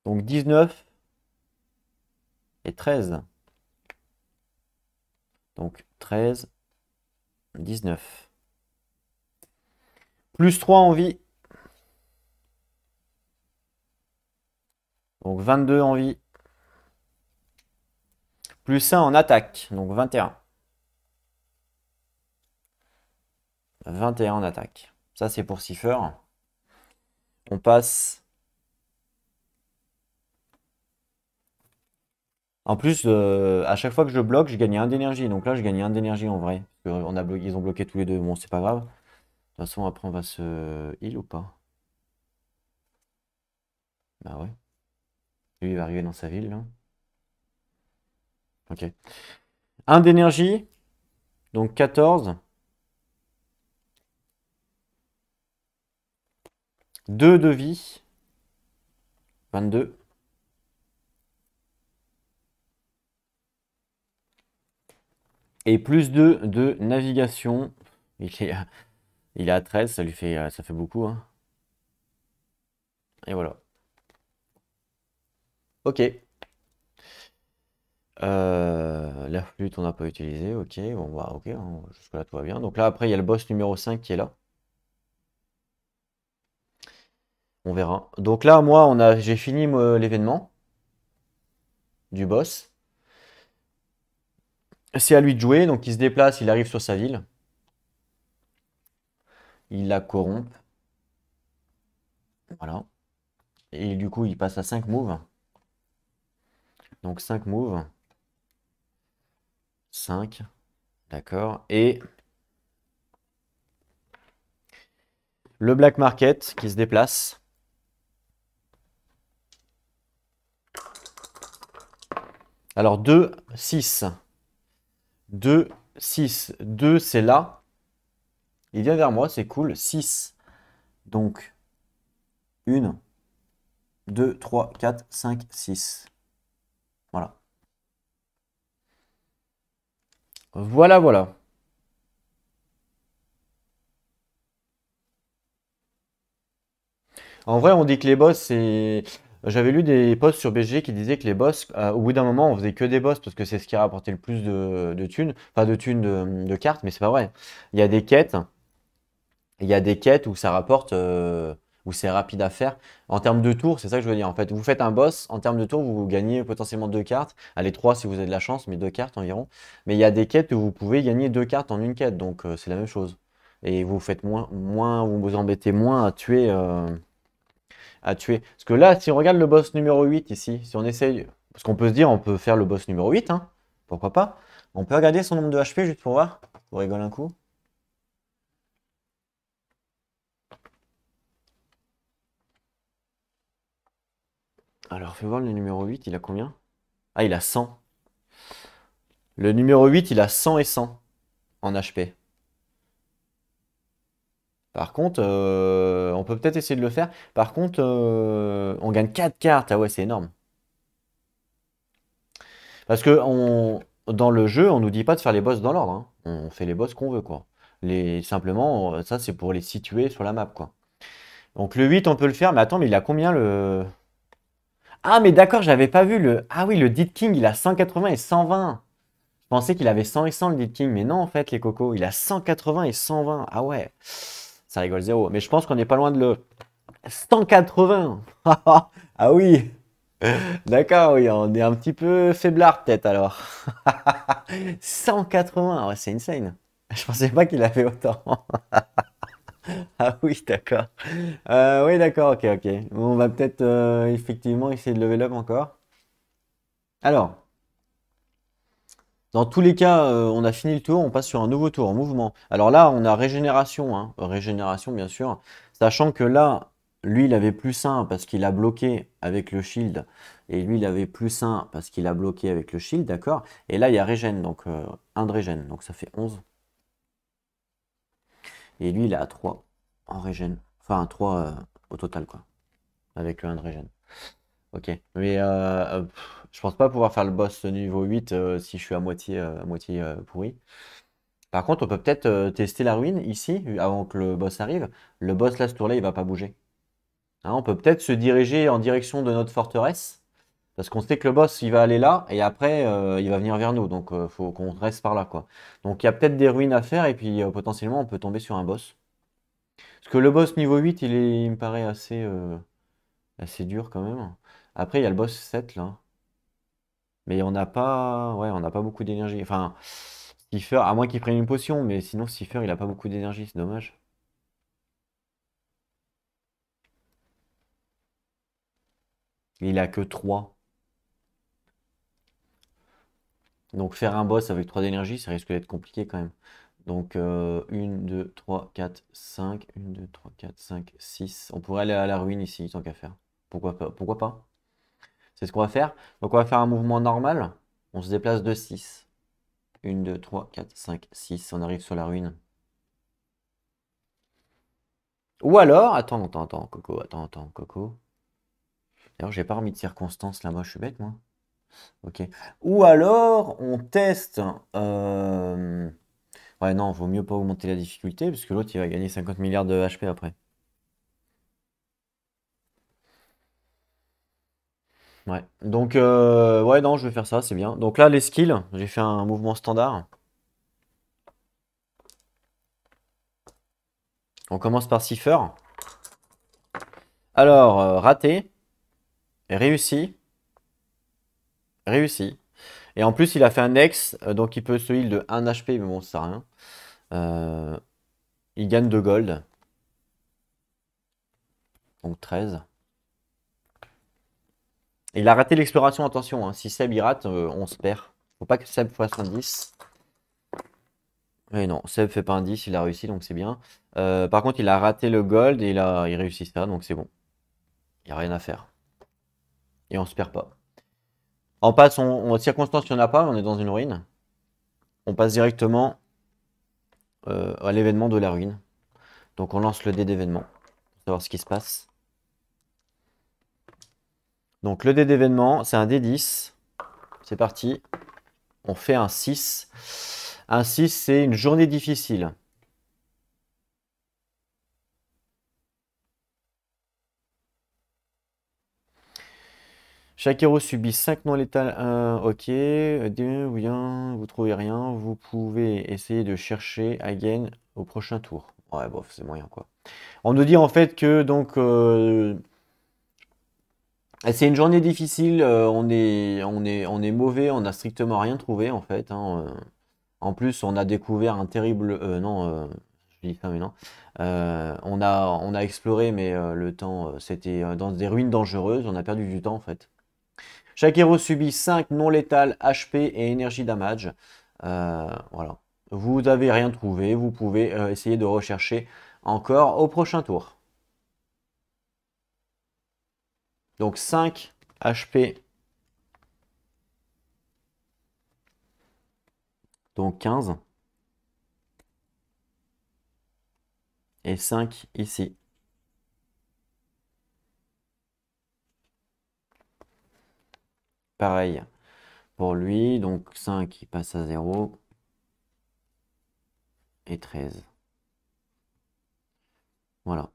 S1: Donc 19 et 13. Donc 13, 19. Plus 3 en vie. Donc 22 en vie. Plus 1 en attaque. Donc 21. 21 en attaque. Ça, c'est pour Cipher. On passe. En plus, à chaque fois que je bloque, je gagne un d'énergie. Donc là, je gagne un d'énergie en vrai. Parce ils ont bloqué tous les deux. Bon, c'est pas grave. De toute façon, après, on va se heal ou pas? Bah ouais. Lui, il va arriver dans sa ville, là. Ok. Un d'énergie. Donc 14. 2 de vie. 22. Et plus 2 de navigation. Il est à 13, ça fait beaucoup, hein. Et voilà. Ok. La flûte, on n'a pas utilisé. Ok, bon, bah, ok, hein, jusque-là, tout va bien. Donc là, après, il y a le boss numéro 5 qui est là. On verra. Donc là, moi, j'ai fini l'événement du boss. C'est à lui de jouer. Donc il se déplace, il arrive sur sa ville. Il la corrompt. Voilà. Et du coup, il passe à 5 moves. Donc 5 moves. 5. D'accord. Et le Black Market qui se déplace. Alors 2, 6. 2, 6. 2, c'est là. Il vient vers moi, c'est cool. 6. Donc, 1, 2, 3, 4, 5, 6. Voilà. Voilà, voilà. En vrai, on dit que les boss, c'est... J'avais lu des posts sur BG qui disaient que les boss, au bout d'un moment, on faisait que des boss parce que c'est ce qui rapportait le plus de thunes. Pas de thunes de cartes, mais c'est pas vrai. Il y a des quêtes, il y a des quêtes où ça rapporte, où c'est rapide à faire. En termes de tours, c'est ça que je veux dire. En fait, vous faites un boss, en termes de tours, vous gagnez potentiellement deux cartes. Allez, trois si vous avez de la chance, mais deux cartes environ. Mais il y a des quêtes où vous pouvez gagner deux cartes en une quête, donc c'est la même chose. Et vous faites vous vous embêtez moins à tuer. Parce que là, si on regarde le boss numéro 8 ici, si on essaye, parce qu'on peut se dire, on peut faire le boss numéro 8, hein, pourquoi pas. On peut regarder son nombre de HP juste pour voir, on rigole un coup. Alors, fais voir le numéro 8, il a combien? Ah, il a 100. Le numéro 8, il a 100 et 100 en HP. Par contre, on peut peut-être essayer de le faire. Par contre, on gagne 4 cartes. Ah ouais, c'est énorme. Parce que dans le jeu, on nous dit pas de faire les boss dans l'ordre, hein. On fait les boss qu'on veut, quoi. Simplement, ça, c'est pour les situer sur la map, quoi. Donc le 8, on peut le faire. Mais attends, mais il a combien le... Ah, mais d'accord, j'avais pas vu le... Ah oui, le Dead King, il a 180 et 120. Je pensais qu'il avait 100 et 100 le Dead King. Mais non, en fait, les cocos, il a 180 et 120. Ah ouais, ça rigole zéro. Mais je pense qu'on n'est pas loin de le... 180. Ah oui, d'accord, oui, on est un petit peu faiblard peut-être alors. 180, ouais, c'est insane. Je pensais pas qu'il avait autant. Ah oui, d'accord. Oui, d'accord, ok, ok. Bon, on va peut-être effectivement essayer de level up encore. Alors, dans tous les cas, on a fini le tour, on passe sur un nouveau tour en mouvement. Alors là, on a régénération, hein. Régénération, bien sûr. Sachant que là, lui, il avait plus 1 parce qu'il a bloqué avec le shield. Et lui, il avait plus 1 parce qu'il a bloqué avec le shield, d'accord? Et là, il y a régène, donc 1 de régène, donc ça fait 11. Et lui, il est à 3 en régène. Enfin, 3 au total, quoi. Avec le 1 de régène. Ok. Mais je pense pas pouvoir faire le boss niveau 8 si je suis à moitié pourri. Par contre, on peut peut-être tester la ruine ici, avant que le boss arrive. Le boss là, ce tour-là, il va pas bouger. Hein, on peut peut-être se diriger en direction de notre forteresse. Parce qu'on sait que le boss, il va aller là, et après, il va venir vers nous. Donc, il faut qu'on reste par là, quoi. Donc, il y a peut-être des ruines à faire, et puis potentiellement, on peut tomber sur un boss. Parce que le boss niveau 8, il me paraît assez dur quand même. Après, il y a le boss 7, là. Mais on n'a pas, ouais, on n'a pas beaucoup d'énergie. Enfin, Stiffer, à moins qu'il prenne une potion, mais sinon, Stiffer, il a pas beaucoup d'énergie, c'est dommage. Il a que 3. Donc faire un boss avec 3 d'énergie, ça risque d'être compliqué quand même. Donc 1, 2, 3, 4, 5. 1, 2, 3, 4, 5, 6. On pourrait aller à la ruine ici, tant qu'à faire. Pourquoi pas? Pourquoi pas? C'est ce qu'on va faire. Donc on va faire un mouvement normal. On se déplace de 6. 1, 2, 3, 4, 5, 6. On arrive sur la ruine. Ou alors, attends, Coco, attends, Coco. D'ailleurs, j'ai pas remis de circonstances là, moi je suis bête, moi. Ok. Ou alors, on teste. Ouais, non, vaut mieux pas augmenter la difficulté, parce que l'autre, il va gagner 50 milliards de HP après. Ouais. Donc, ouais, non, je vais faire ça, c'est bien. Donc là, les skills, j'ai fait un mouvement standard. On commence par Cipher. Alors, raté, réussi, réussi. Et en plus, il a fait un ex, donc il peut se heal de 1 HP, mais bon, ça sert à rien. Euh, il gagne 2 gold, donc 13. Il a raté l'exploration, attention, hein. Si Seb il rate, on se perd. Faut pas que Seb fasse un 10. Mais non, Seb fait pas un 10, il a réussi, donc c'est bien. Par contre, il a raté le gold et il réussit ça, donc c'est bon. Il n'y a rien à faire. Et on se perd pas. On passe, circonstance, il n'y en a pas, on est dans une ruine. On passe directement à l'événement de la ruine. Donc on lance le dé d'événement, pour savoir ce qui se passe. Donc le dé d'événement, c'est un D10. C'est parti. On fait un 6. Un 6, c'est une journée difficile. Chaque héros subit 5 non létales. Ok. Bien, vous trouvez rien. Vous pouvez essayer de chercher again au prochain tour. Ouais, bof, c'est moyen quoi. On nous dit en fait que donc c'est une journée difficile. On est mauvais. On n'a strictement rien trouvé en fait, hein. En plus, on a découvert un terrible. Non, je dis ça, mais non. On a exploré, mais le temps, c'était dans des ruines dangereuses. On a perdu du temps en fait. Chaque héros subit 5 non létales HP et énergie damage. Voilà. Vous n'avez rien trouvé. Vous pouvez essayer de rechercher encore au prochain tour. Donc 5 HP. Donc 15. Et 5 ici. Pareil pour lui. Donc 5 il passe à 0. Et 13. Voilà.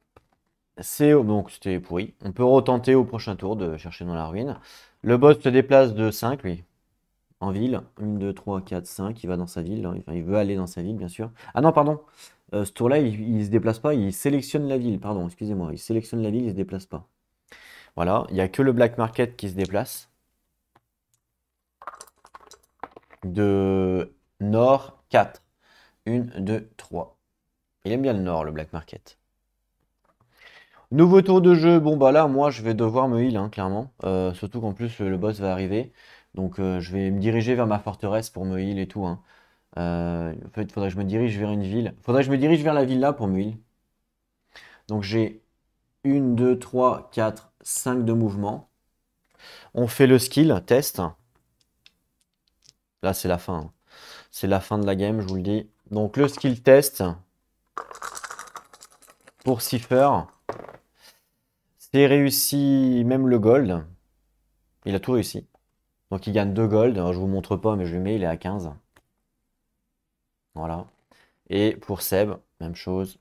S1: Donc c'était pourri. On peut retenter au prochain tour de chercher dans la ruine. Le boss se déplace de 5, lui, en ville. 1, 2, 3, 4, 5. Il va dans sa ville. Enfin, il veut aller dans sa ville, bien sûr. Ah non, pardon. Ce tour-là, il se déplace pas. Il sélectionne la ville. Pardon, excusez-moi. Il sélectionne la ville, il se déplace pas. Voilà. Il n'y a que le Black Market qui se déplace. De nord, 4. 1, 2, 3. Il aime bien le nord, le Black Market. Nouveau tour de jeu, bon bah là moi je vais devoir me heal hein, clairement, surtout qu'en plus le boss va arriver, donc je vais me diriger vers ma forteresse pour me heal et tout, hein. En fait il faudrait que je me dirige vers une ville, faudrait que je me dirige vers la ville là pour me heal. Donc j'ai 1, 2, 3, 4, 5 de mouvement. On fait le skill, test. Là c'est la fin, hein. C'est la fin de la game je vous le dis. Donc le skill test pour Cipher, c'est réussi même le gold, il a tout réussi. Donc il gagne 2 gold. Alors, je vous montre pas, mais je le mets, il est à 15. Voilà. Et pour Seb, même chose.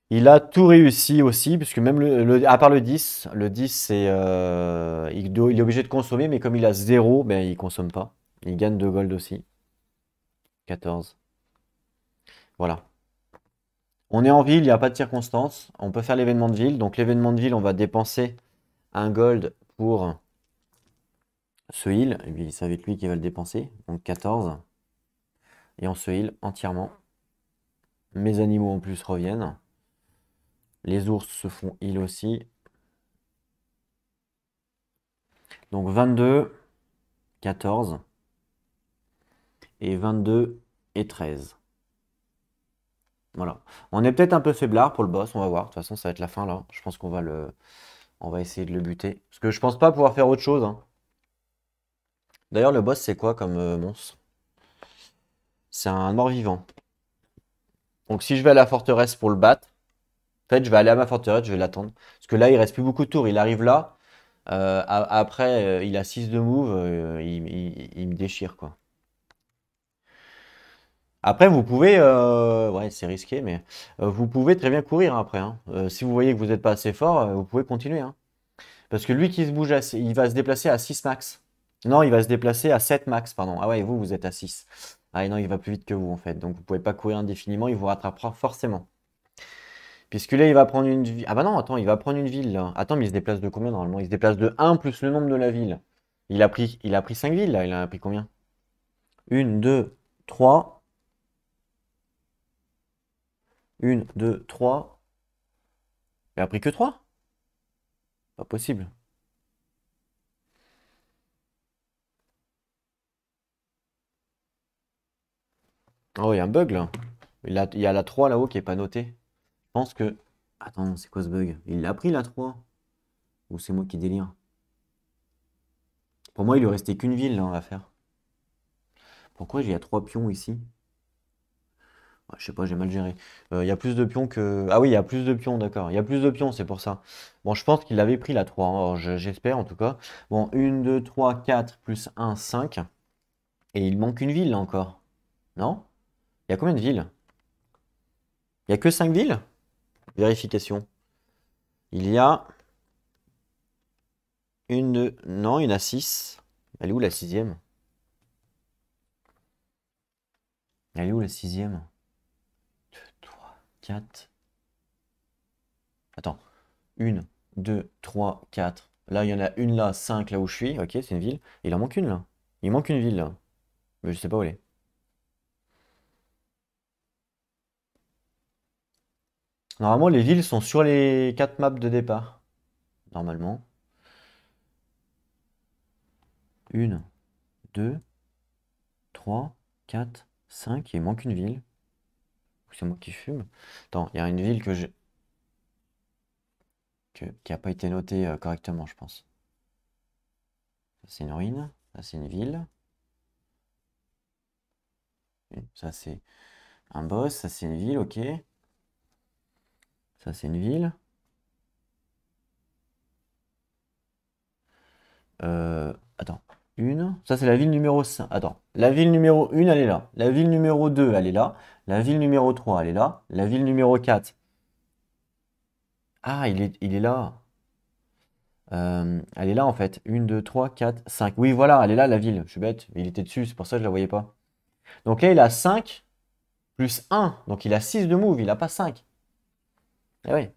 S1: Il a tout réussi aussi, puisque même à part le 10 c'est, il est obligé de consommer, mais comme il a 0, ben, il consomme pas. Il gagne 2 gold aussi. 14. Voilà. On est en ville, il n'y a pas de circonstance. On peut faire l'événement de ville. Donc l'événement de ville, on va dépenser un gold pour ce heal. Et puis c'est avec lui qui va le dépenser. Donc 14. Et on se heal entièrement. Mes animaux en plus reviennent. Les ours se font heal aussi. Donc 22, 14 et 22 et 13. Voilà. On est peut-être un peu faiblard pour le boss, on va voir. De toute façon, ça va être la fin là. Je pense on va essayer de le buter. Parce que je pense pas pouvoir faire autre chose, hein. D'ailleurs, le boss, c'est quoi comme monstre? C'est un mort-vivant. Donc si je vais à la forteresse pour le battre, en fait, je vais aller à ma forteresse, je vais l'attendre. Parce que là, il reste plus beaucoup de tours. Il arrive là. Après, il a 6 de move. Il me déchire, quoi. Après, vous pouvez, ouais, c'est risqué, mais vous pouvez très bien courir après, hein. Si vous voyez que vous n'êtes pas assez fort, vous pouvez continuer, hein. Parce que lui qui se bouge, il va se déplacer à 6 max. Non, il va se déplacer à 7 max, pardon. Ah ouais, vous êtes à 6. Ah et non, il va plus vite que vous, en fait. Donc vous pouvez pas courir indéfiniment, il vous rattrapera forcément. Puisque là, il va prendre une ville. Ah bah non, attends, il va prendre une ville, là. Attends, mais il se déplace de combien, normalement? Il se déplace de 1 plus le nombre de la ville. Il a pris 5 villes, là. Il en a pris combien? Une, 2, 3. Une, 2, 3. Il a pris que 3. Pas possible. Oh, il y a un bug là. Il y a la 3 là-haut qui est pas notée. Je pense que. Attends, c'est quoi ce bug? Il l'a pris la 3. Ou c'est moi qui délire? Pour moi, il lui restait qu'une ville là à faire. Pourquoi il y a 3 pions ici? Je sais pas, j'ai mal géré. Il y a plus de pions que... Ah oui, il y a plus de pions, d'accord. Il y a plus de pions, c'est pour ça. Bon, je pense qu'il avait pris la 3, hein. Alors, j'espère en tout cas. Bon, 1, 2, 3, 4, plus 1, 5. Et il manque une ville là encore. Non? Il y a combien de villes? Il y a que 5 villes? Vérification. Il y a une, deux... Non, il y en a 6. Elle est où la sixième? Elle est où la sixième? 3, 4... Attends. 1, 2, 3, 4. Là, il y en a une là, 5 là où je suis. Ok, c'est une ville. Il en manque une là. Il manque une ville là. Mais je sais pas où elle est. Normalement, les villes sont sur les 4 maps de départ. Normalement. 1, 2, 3, 4, 5. Il manque une ville. Ou c'est moi qui fume. Attends, il y a une ville qui a pas été notée correctement, je pense. Ça, c'est une ruine. Ça, c'est une ville. Ça, c'est un boss. Ça, c'est une ville, ok. Ça, c'est une ville. Attends. Une. Ça, c'est la ville numéro 5. Attends. La ville numéro 1, elle est là. La ville numéro 2, elle est là. La ville numéro 3, elle est là. La ville numéro 4. Ah, il est là. Elle est là, en fait. 1, 2, 3, 4, 5. Oui, voilà, elle est là, la ville. Je suis bête. Il était dessus, c'est pour ça que je la voyais pas. Donc là, il a 5 plus 1. Donc il a 6 de move. Il a pas 5. Eh oui.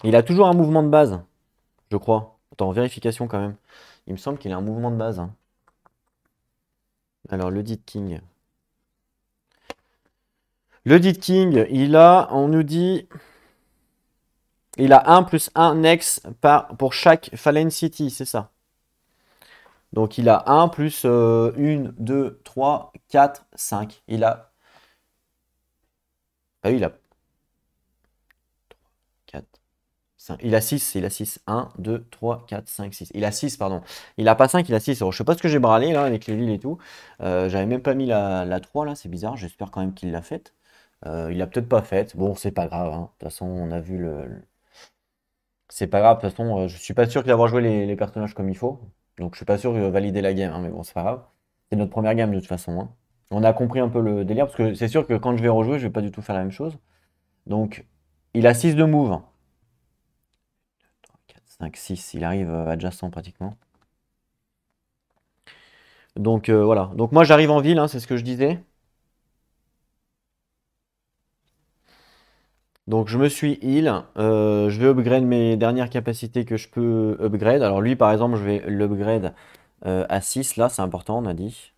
S1: Il a toujours un mouvement de base, je crois. Attends, vérification quand même. Il me semble qu'il a un mouvement de base, hein. Alors, le dit King. Le dit King, on nous dit, il a 1 plus 1 next pour chaque Fallen City, c'est ça. Donc il a 1 plus 1, 2, 3, 4, 5. Il a... Ah oui, il a 4, 5. Il a 6, il a 6. 1, 2, 3, 4, 5, 6. Il a 6, pardon. Il a pas 5, il a 6. Alors, je sais pas ce que j'ai bralé là avec les villes et tout. J'avais même pas mis la 3 là, c'est bizarre. J'espère quand même qu'il l'a faite. Il l'a peut-être pas faite. Bon, c'est pas grave, hein. De toute façon, on a vu C'est pas grave, de toute façon, je suis pas sûr d'avoir joué les personnages comme il faut. Donc je suis pas sûr de valider la game, hein, mais bon, c'est pas grave. C'est notre première game de toute façon, hein. On a compris un peu le délire, parce que c'est sûr que quand je vais rejouer, je vais pas du tout faire la même chose. Donc, il a 6 de move. 4, 5, 6, il arrive adjacent pratiquement. Donc voilà. Donc moi j'arrive en ville, hein, c'est ce que je disais. Donc je me suis heal. Je vais upgrade mes dernières capacités que je peux upgrade. Alors lui par exemple, je vais l'upgrade à 6, là c'est important, on a dit.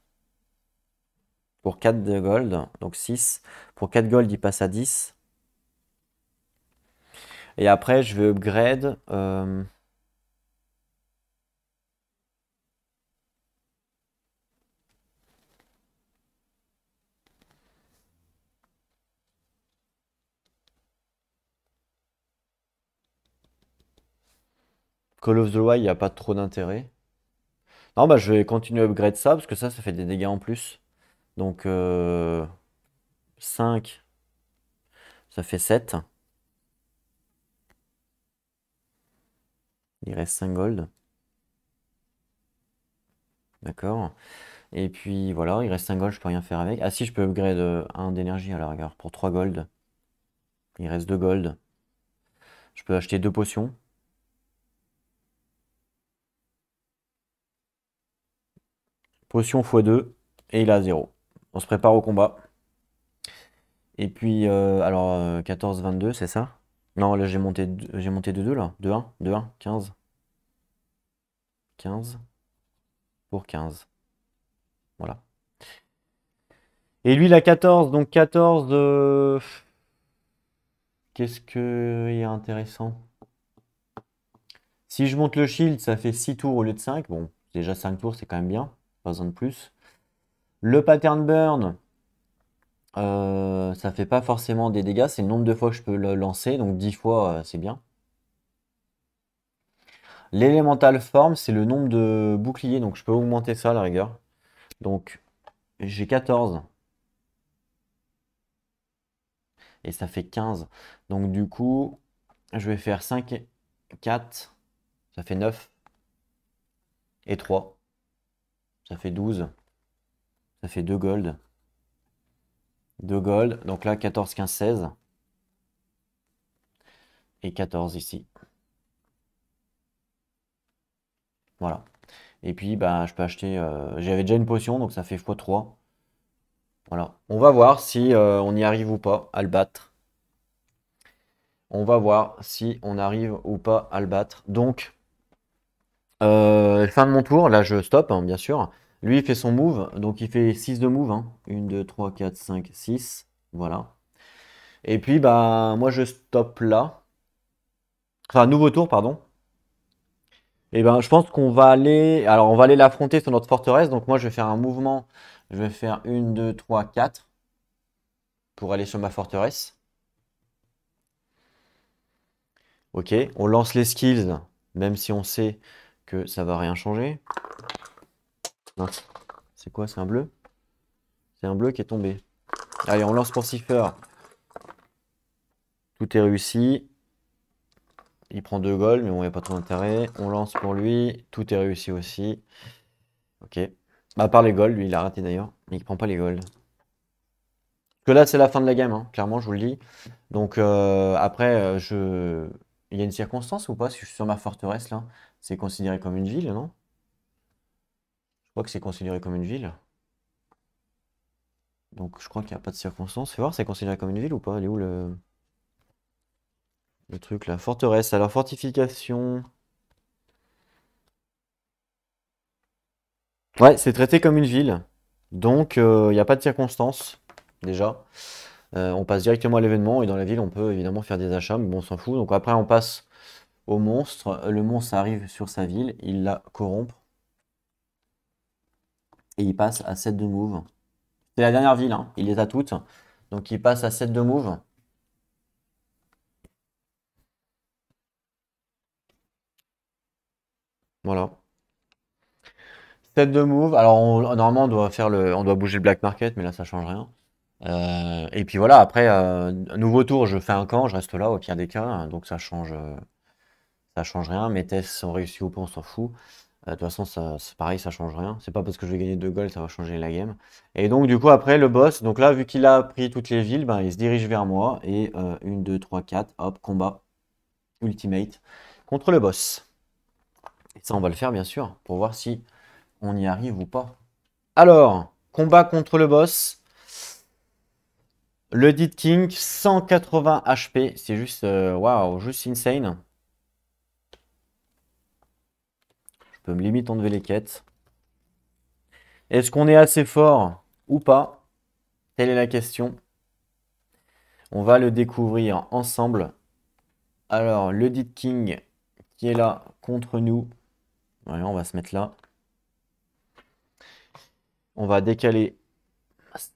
S1: Pour 4 de gold, donc 6. Pour 4 gold, il passe à 10. Et après, je vais upgrade. Call of the Wild, il n'y a pas trop d'intérêt. Non, bah je vais continuer à upgrade ça, parce que ça fait des dégâts en plus. Donc 5, ça fait 7. Il reste 5 gold. D'accord. Et puis voilà, il reste 5 gold, je peux rien faire avec. Ah si, je peux upgrade 1 d'énergie à la rigueur, pour 3 gold. Il reste 2 gold. Je peux acheter 2 potions. Potion x2, et il a 0. On se prépare au combat. Et puis, alors 14, 22, c'est ça? Non, là j'ai monté de 2 là. De 1, de 1, 15. 15 pour 15. Voilà. Et lui, il a 14, donc 14. Qu'est-ce qu'il y a intéressant? Si je monte le shield, ça fait 6 tours au lieu de 5. Bon, déjà 5 tours, c'est quand même bien. Pas besoin de plus. Le pattern burn, ça fait pas forcément des dégâts. C'est le nombre de fois que je peux le lancer. Donc 10 fois, c'est bien. L'élémental form, c'est le nombre de boucliers. Donc je peux augmenter ça à la rigueur. Donc j'ai 14. et ça fait 15. Donc du coup, je vais faire 5, 4, ça fait 9, et 3, ça fait 12, ça fait 2 gold. 2 gold, donc là 14, 15, 16, et 14 ici. Voilà. Et puis, bah, je peux acheter. J'avais déjà une potion, donc ça fait x3. Voilà. On va voir si on y arrive ou pas à le battre. On va voir si on arrive ou pas à le battre. Donc, fin de mon tour. Là, je stoppe, hein, bien sûr. Lui, il fait son move. Donc, il fait 6 de move. 1, 2, 3, 4, 5, 6. Voilà. Et puis, bah, moi, je stoppe là. Enfin, nouveau tour, pardon. Et ben, je pense qu'on va aller. Alors, on va aller l'affronter sur notre forteresse. Donc, moi, je vais faire un mouvement. Je vais faire 1, 2, 3, 4 pour aller sur ma forteresse. Ok, on lance les skills, même si on sait que ça va rien changer. Mince. C'est quoi? C'est un bleu? C'est un bleu qui est tombé. Allez, on lance pour Cipher. Tout est réussi. Il prend 2 gold, mais bon, il n'y a pas trop d'intérêt. On lance pour lui. Tout est réussi aussi. Ok. À part les golds, lui, il a raté d'ailleurs. Mais il prend pas les golds. Parce que là, c'est la fin de la game, hein. Clairement, je vous le dis. Donc, après, il y a une circonstance ou pas? Si je suis sur ma forteresse, là, c'est considéré comme une ville, non? Je crois que c'est considéré comme une ville. Donc je crois qu'il n'y a pas de circonstance. Fais voir, c'est considéré comme une ville ou pas? Elle est où le truc là? Forteresse. Alors fortification. Ouais, c'est traité comme une ville. Donc il n'y a pas de circonstance déjà. On passe directement à l'événement et dans la ville on peut évidemment faire des achats, mais bon on s'en fout. Donc après on passe au monstre. Le monstre arrive sur sa ville, il la corrompt et il passe à 7 de move. C'est la dernière ville, hein. Il les a toutes. Donc il passe à 7 de move. Voilà. 7 de move. Alors, normalement, on doit bouger le black market, mais là, ça change rien. Et puis voilà, après, nouveau tour, je fais un camp, je reste là au pire des cas, hein, donc ça change rien. Mes tests sont réussis ou pas, on s'en fout. De toute façon, ça, c'est pareil, ça change rien. C'est pas parce que je vais gagner 2 gold, ça va changer la game. Et donc, du coup, après, le boss, donc là, vu qu'il a pris toutes les villes, ben, il se dirige vers moi. Et 1, 2, 3, 4, hop, combat ultimate contre le boss. Et ça, on va le faire, bien sûr, pour voir si on y arrive ou pas. Alors, combat contre le boss. Le Dead King, 180 HP. C'est juste, waouh, juste insane. Je peux me limite enlever les quêtes. Est-ce qu'on est assez fort ou pas? Telle est la question. On va le découvrir ensemble. Alors, le Dead King qui est là contre nous. Ouais, on va se mettre là. On va décaler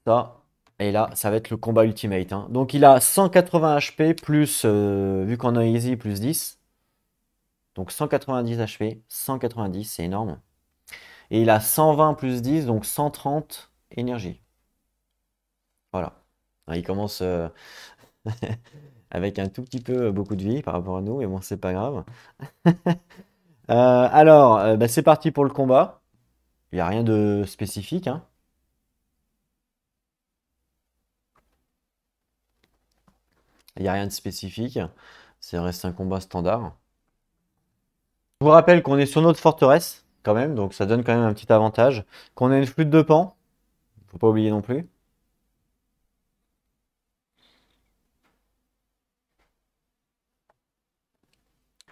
S1: ça. Et là, ça va être le combat ultimate, hein. Donc, il a 180 HP plus, vu qu'on a easy, plus 10. Donc 190 HP, 190, c'est énorme. Et il a 120 plus 10, donc 130 énergie. Voilà. Il commence avec un tout petit peu beaucoup de vie par rapport à nous, mais bon, c'est pas grave. Alors, bah, c'est parti pour le combat. Il n'y a rien de spécifique, hein. Il n'y a rien de spécifique. Ça reste un combat standard. Je vous rappelle qu'on est sur notre forteresse, quand même, donc ça donne quand même un petit avantage. Qu'on a une flûte de Pan, faut pas oublier non plus.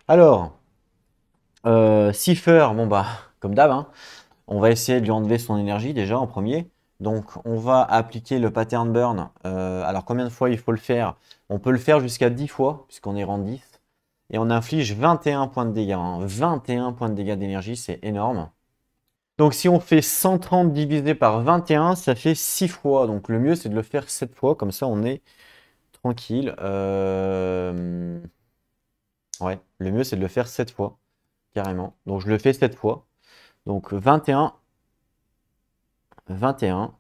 S1: Alors, Cipher, bon bah, comme d'hab, hein, on va essayer de lui enlever son énergie déjà en premier. Donc on va appliquer le pattern burn. Alors combien de fois il faut le faire? On peut le faire jusqu'à 10 fois, puisqu'on est rang 10. Et on inflige 21 points de dégâts, hein. 21 points de dégâts d'énergie, c'est énorme. Donc si on fait 130 divisé par 21, ça fait 6 fois. Donc le mieux c'est de le faire 7 fois, comme ça on est tranquille. Ouais, le mieux c'est de le faire 7 fois, carrément. Donc je le fais 7 fois. Donc 21, 21,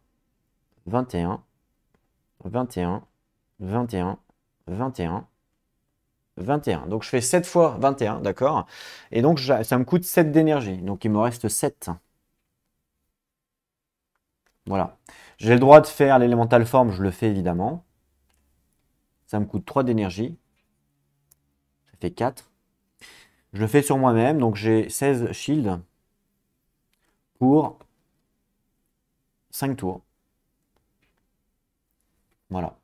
S1: 21, 21, 21, 21, 21. Donc je fais 7 fois 21, d'accord? Et donc ça me coûte 7 d'énergie. Donc il me reste 7. Voilà. J'ai le droit de faire l'élémental forme, je le fais évidemment. Ça me coûte 3 d'énergie. Ça fait 4. Je le fais sur moi-même, donc j'ai 16 shields pour 5 tours. Voilà.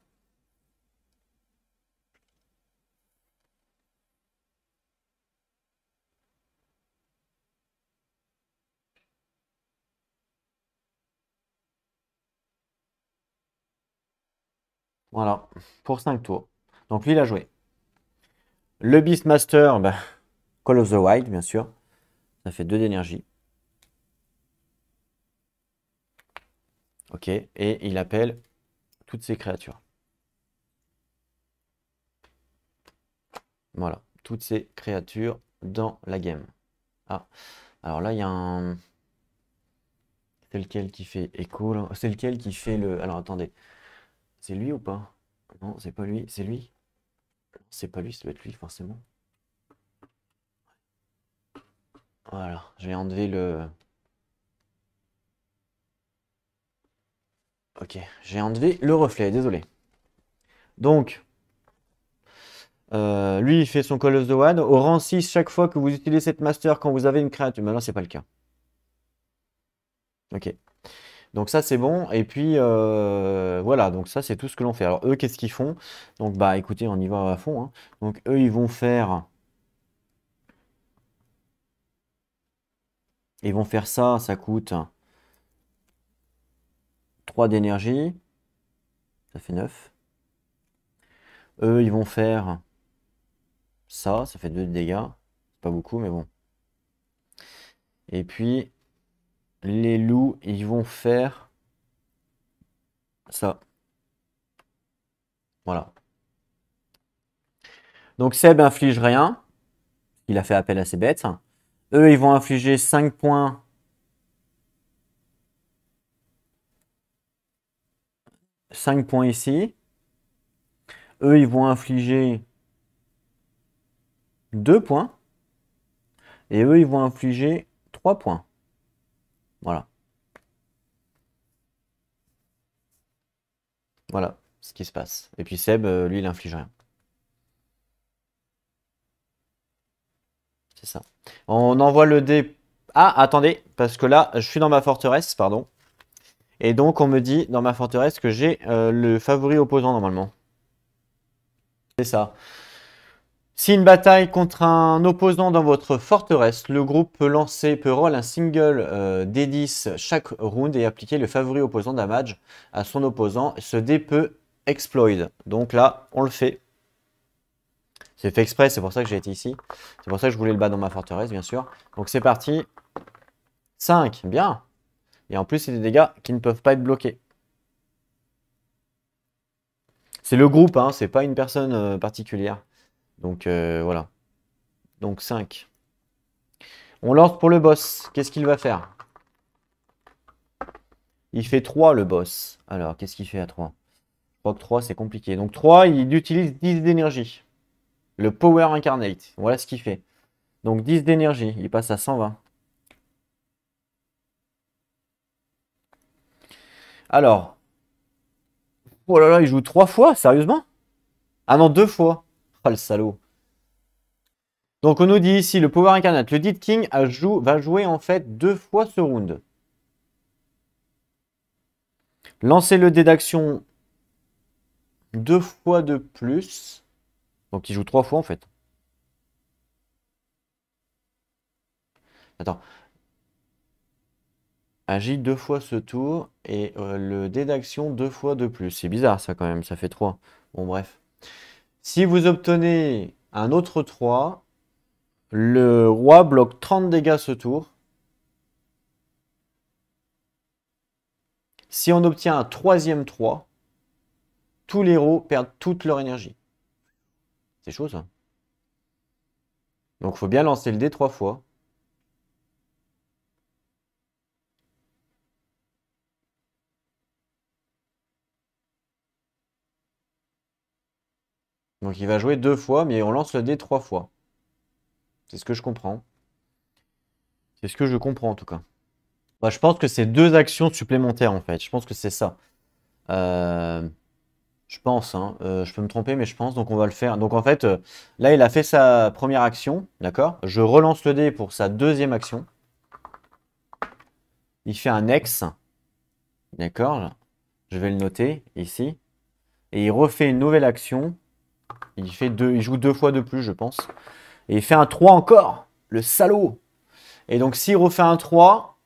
S1: Voilà, pour 5 tours. Donc lui, il a joué. Le Beastmaster, bah, Call of the Wild, bien sûr. Ça fait 2 d'énergie. Ok, et il appelle toutes ces créatures. Voilà, toutes ces créatures dans la game. Ah, alors là, il y a un... C'est lequel qui fait écho, là? C'est lequel qui fait le... Alors, attendez. C'est lui ou pas? Non, c'est pas lui. C'est lui? C'est pas lui, ça doit être lui, forcément. Voilà, je vais enlever le... Ok, j'ai enlevé le reflet, désolé. Donc, lui, il fait son Call of the Wild. Au rang 6, chaque fois que vous utilisez cette master quand vous avez une créature. Maintenant, c'est pas le cas. Ok. Donc ça, c'est bon. Et puis, voilà. Donc ça, c'est tout ce que l'on fait. Alors, eux, qu'est-ce qu'ils font? Donc, bah, écoutez, on y va à fond, hein. Donc, eux, ils vont faire... Ils vont faire ça. Ça coûte 3 d'énergie. Ça fait 9. Eux, ils vont faire ça. Ça fait 2 de dégâts. C'est pas beaucoup, mais bon. Et puis, les loups, ils vont faire ça. Voilà. Donc Seb inflige rien. Il a fait appel à ses bêtes. Eux, ils vont infliger 5 points. 5 points ici. Eux, ils vont infliger 2 points. Et eux, ils vont infliger 3 points. Voilà. Voilà ce qui se passe. Et puis Seb, lui, il inflige rien. C'est ça. On envoie le dé. Ah, attendez, parce que là, je suis dans ma forteresse, pardon. Et donc, on me dit dans ma forteresse que j'ai le favori opposant normalement. C'est ça. Si une bataille contre un opposant dans votre forteresse, le groupe peut roll un single D10 chaque round et appliquer le favori opposant damage à son opposant. Ce dé peut exploit. Donc là, on le fait. C'est fait exprès, c'est pour ça que j'ai été ici. C'est pour ça que je voulais le battre dans ma forteresse, bien sûr. Donc c'est parti. 5, bien. Et en plus, c'est des dégâts qui ne peuvent pas être bloqués. C'est le groupe, hein, c'est pas une personne particulière. Donc voilà. Donc 5. On lance pour le boss. Qu'est-ce qu'il va faire? Il fait 3 le boss. Alors, qu'est-ce qu'il fait à 3? Je crois que 3 c'est compliqué. Donc 3, il utilise 10 d'énergie. Le Power Incarnate. Voilà ce qu'il fait. Donc 10 d'énergie. Il passe à 120. Alors. Oh là là, il joue 3 fois? Sérieusement? Ah non, 2 fois. Ah le salaud. Donc on nous dit ici le Power Incarnate. Le Dead King va jouer en fait 2 fois ce round. Lancez le dé d'action 2 fois de plus. Donc il joue 3 fois en fait. Attends. Agit 2 fois ce tour et le dé d'action 2 fois de plus. C'est bizarre ça quand même, ça fait 3. Bon bref. Si vous obtenez un autre 3, le roi bloque 30 dégâts ce tour. Si on obtient un troisième 3, tous les héros perdent toute leur énergie. C'est chaud ça. Donc il faut bien lancer le dé 3 fois. Donc il va jouer 2 fois, mais on lance le dé 3 fois. C'est ce que je comprends. C'est ce que je comprends en tout cas. Bah, je pense que c'est 2 actions supplémentaires en fait. Je pense que c'est ça. Euh, je pense, hein. Je peux me tromper, mais je pense. Donc on va le faire. Donc en fait, là il a fait sa première action, d'accord? Je relance le dé pour sa deuxième action. Il fait un ex, d'accord? Je vais le noter ici. Et il refait une nouvelle action. Il joue 2 fois de plus, je pense. Et il fait un 3 encore. Le salaud. Et donc s'il refait un 3,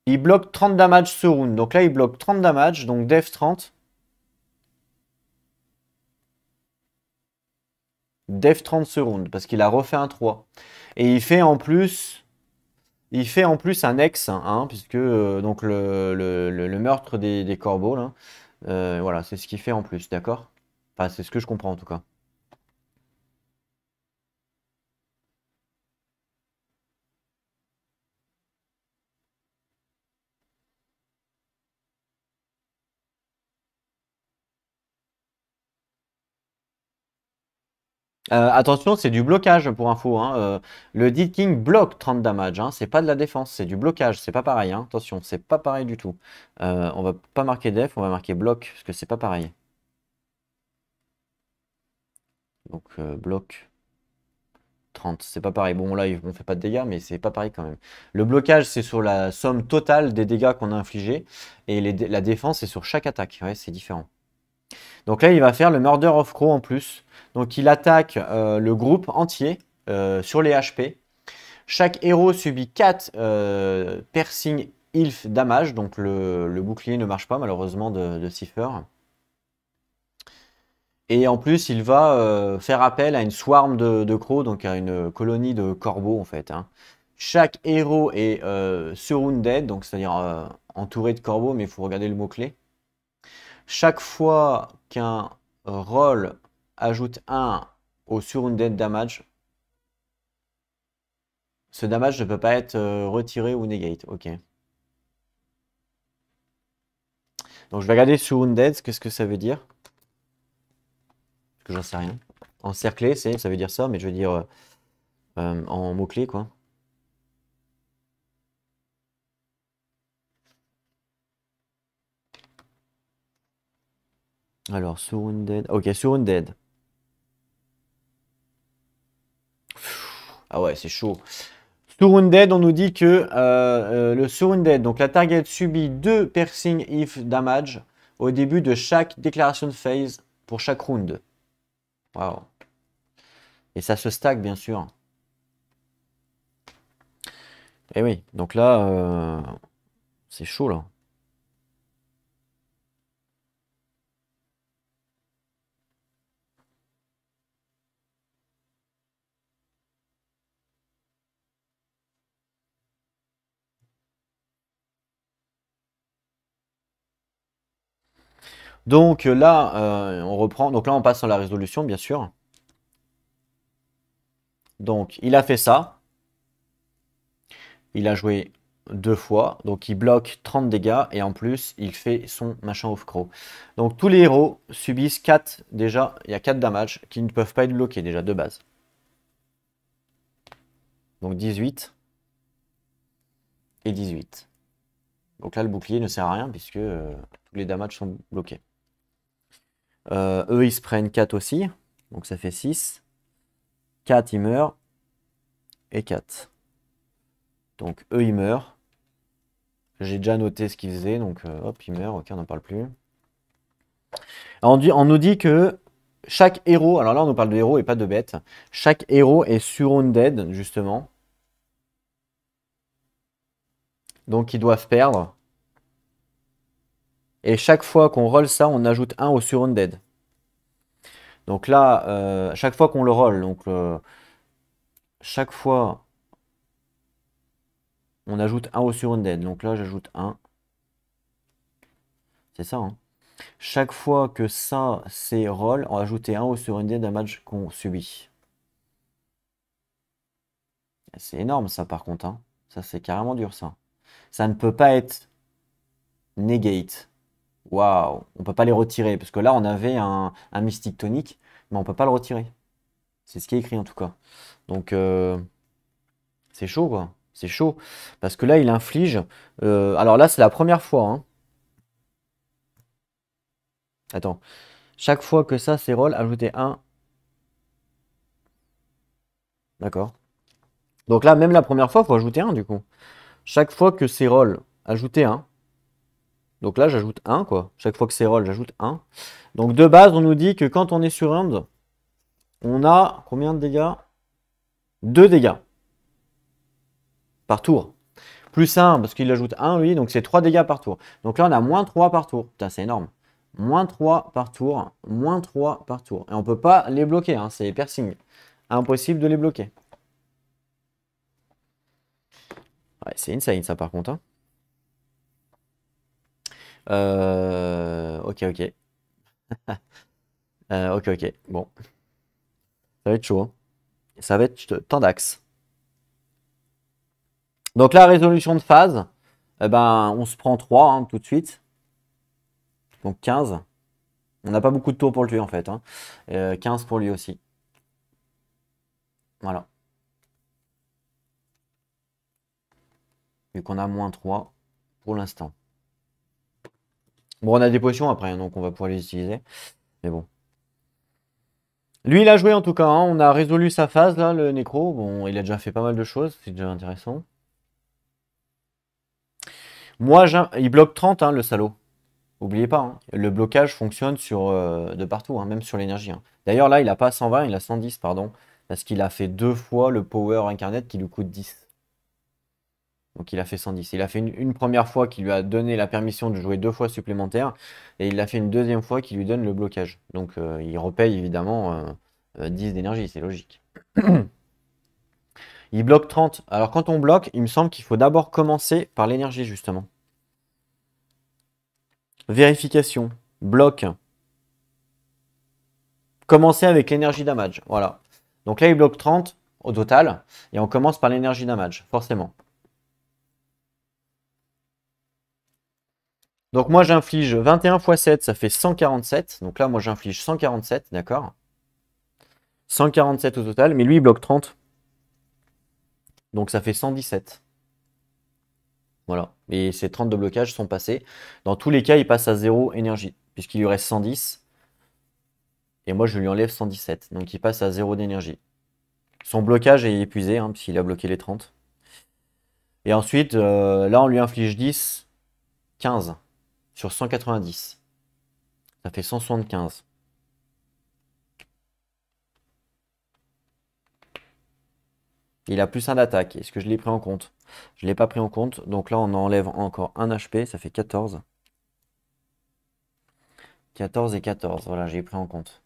S1: il bloque 30 damage ce round. Donc là, il bloque 30 damage. Donc def 30. Def 30 ce round. Parce qu'il a refait un 3. Et il fait en plus. Il fait en plus un ex, hein, puisque donc le meurtre des corbeaux, là, voilà, c'est ce qu'il fait en plus, d'accord? Enfin, c'est ce que je comprends en tout cas. Attention, c'est du blocage pour info, hein. Le Dead King bloque 30 damage, hein. C'est pas de la défense, c'est du blocage, c'est pas pareil, hein. Attention, c'est pas pareil du tout. On va pas marquer def, on va marquer bloc, parce que c'est pas pareil. Donc bloc 30, c'est pas pareil. Bon là, on fait pas de dégâts, mais c'est pas pareil quand même. Le blocage, c'est sur la somme totale des dégâts qu'on a infligés, et la défense, c'est sur chaque attaque. Ouais, c'est différent. Donc là, il va faire le Murder of Crow en plus. Donc il attaque le groupe entier sur les HP. Chaque héros subit 4 piercing health damage. Donc le bouclier ne marche pas malheureusement de Cipher. Et en plus, il va faire appel à une swarm de crocs, donc à une colonie de corbeaux en fait, hein. Chaque héros est surrounded, donc c'est-à-dire entouré de corbeaux, mais il faut regarder le mot-clé. Chaque fois qu'un roll ajoute 1 au surrounded damage, ce damage ne peut pas être retiré ou negate. Ok. Donc je vais regarder surrounded, qu'est-ce que ça veut dire? Parce que j'en sais rien. Encerclé, ça veut dire ça, mais je veux dire en mots-clés quoi. Alors, surrounded. Ok, surrounded. Ah ouais, c'est chaud. Surrounded, on nous dit que le surrounded, donc la target subit 2 piercing if damage au début de chaque déclaration phase pour chaque round. Waouh. Et ça se stack, bien sûr. Et oui, donc là, c'est chaud là. Donc là, on reprend. Donc là, on passe à la résolution, bien sûr. Donc, il a fait ça. Il a joué 2 fois. Donc, il bloque 30 dégâts. Et en plus, il fait son machin off-crow. Donc, tous les héros subissent 4. Déjà, il y a 4 damages qui ne peuvent pas être bloqués, déjà, de base. Donc, 18 et 18. Donc là, le bouclier ne sert à rien puisque tous les damages sont bloqués. Eux, ils se prennent 4 aussi. Donc, ça fait 6. 4, ils meurent. Et 4. Donc, eux, ils meurent. J'ai déjà noté ce qu'ils faisaient, donc hop, ils meurent, ok, on n'en parle plus. Alors, on nous dit que chaque héros, alors là on nous parle de héros et pas de bêtes, chaque héros est surrounded, justement. Donc ils doivent perdre. Et chaque fois qu'on roll ça, on ajoute 1 au surrounded. Donc là, chaque fois qu'on le roll, donc chaque fois on ajoute 1 au surrounded. Donc là j'ajoute 1. C'est ça, hein. Chaque fois que ça c'est roll, on va ajouter 1 au surrounded damage qu'on subit. C'est énorme ça par contre, hein. Ça c'est carrément dur ça. Ça ne peut pas être negate. Waouh, on peut pas les retirer. Parce que là, on avait un mystique tonique, mais on peut pas le retirer. C'est ce qui est écrit en tout cas. Donc, c'est chaud, quoi. C'est chaud. Parce que là, il inflige. Alors là, c'est la première fois, hein. Attends. Chaque fois que ça, c'est roll, ajoutez un. D'accord. Donc là, même la première fois, il faut ajouter un du coup. Chaque fois que c'est roll, ajoutez un. Donc là, j'ajoute un, quoi. Chaque fois que c'est roll, j'ajoute un. Donc de base, on nous dit que quand on est sur round, on a combien de dégâts? 2 dégâts par tour. Plus 1, parce qu'il ajoute 1, lui, donc c'est 3 dégâts par tour. Donc là, on a moins 3 par tour. Putain, c'est énorme. Moins 3 par tour, moins 3 par tour. Et on peut pas les bloquer, hein, c'est piercing. Impossible de les bloquer. Ouais, c'est insane ça par contre, hein. Ok, ok. Ok, ok. Bon, ça va être chaud, hein. Ça va être tendax. Donc la résolution de phase, eh ben, on se prend 3 hein, tout de suite. Donc 15. On n'a pas beaucoup de tours pour le tuer en fait, hein. 15 pour lui aussi. Voilà. Vu qu'on a moins 3 pour l'instant. Bon, on a des potions après, hein, donc on va pouvoir les utiliser. Mais bon. Lui, il a joué en tout cas, hein. On a résolu sa phase là, le nécro. Bon, il a déjà fait pas mal de choses, c'est déjà intéressant. Moi, il bloque 30, hein, le salaud. N'oubliez pas, hein, le blocage fonctionne sur, de partout, hein, même sur l'énergie, hein. D'ailleurs, là, il n'a pas 120, il a 110, pardon. Parce qu'il a fait 2 fois le power incarnate qui lui coûte 10. Donc il a fait 110. Il a fait une première fois qui lui a donné la permission de jouer 2 fois supplémentaires. Et il l'a fait une deuxième fois qui lui donne le blocage. Donc il repaye évidemment 10 d'énergie, c'est logique. Il bloque 30. Alors quand on bloque, il me semble qu'il faut d'abord commencer par l'énergie justement. Vérification. Bloc. Commencer avec l'énergie damage. Voilà. Donc là il bloque 30 au total. Et on commence par l'énergie damage, forcément. Donc moi j'inflige 21 x 7, ça fait 147. Donc là moi j'inflige 147, d'accord? 147 au total, mais lui il bloque 30. Donc ça fait 117. Voilà. Et ces 30 de blocage sont passés. Dans tous les cas, il passe à 0 énergie, puisqu'il lui reste 110. Et moi je lui enlève 117. Donc il passe à 0 d'énergie. Son blocage est épuisé, hein, puisqu'il a bloqué les 30. Et ensuite, là on lui inflige 10, 15 sur 190. Ça fait 175. Il a plus un d'attaque. Est-ce que je l'ai pris en compte? Je ne l'ai pas pris en compte. Donc là, on enlève encore un HP. Ça fait 14. 14 et 14. Voilà, j'ai pris en compte.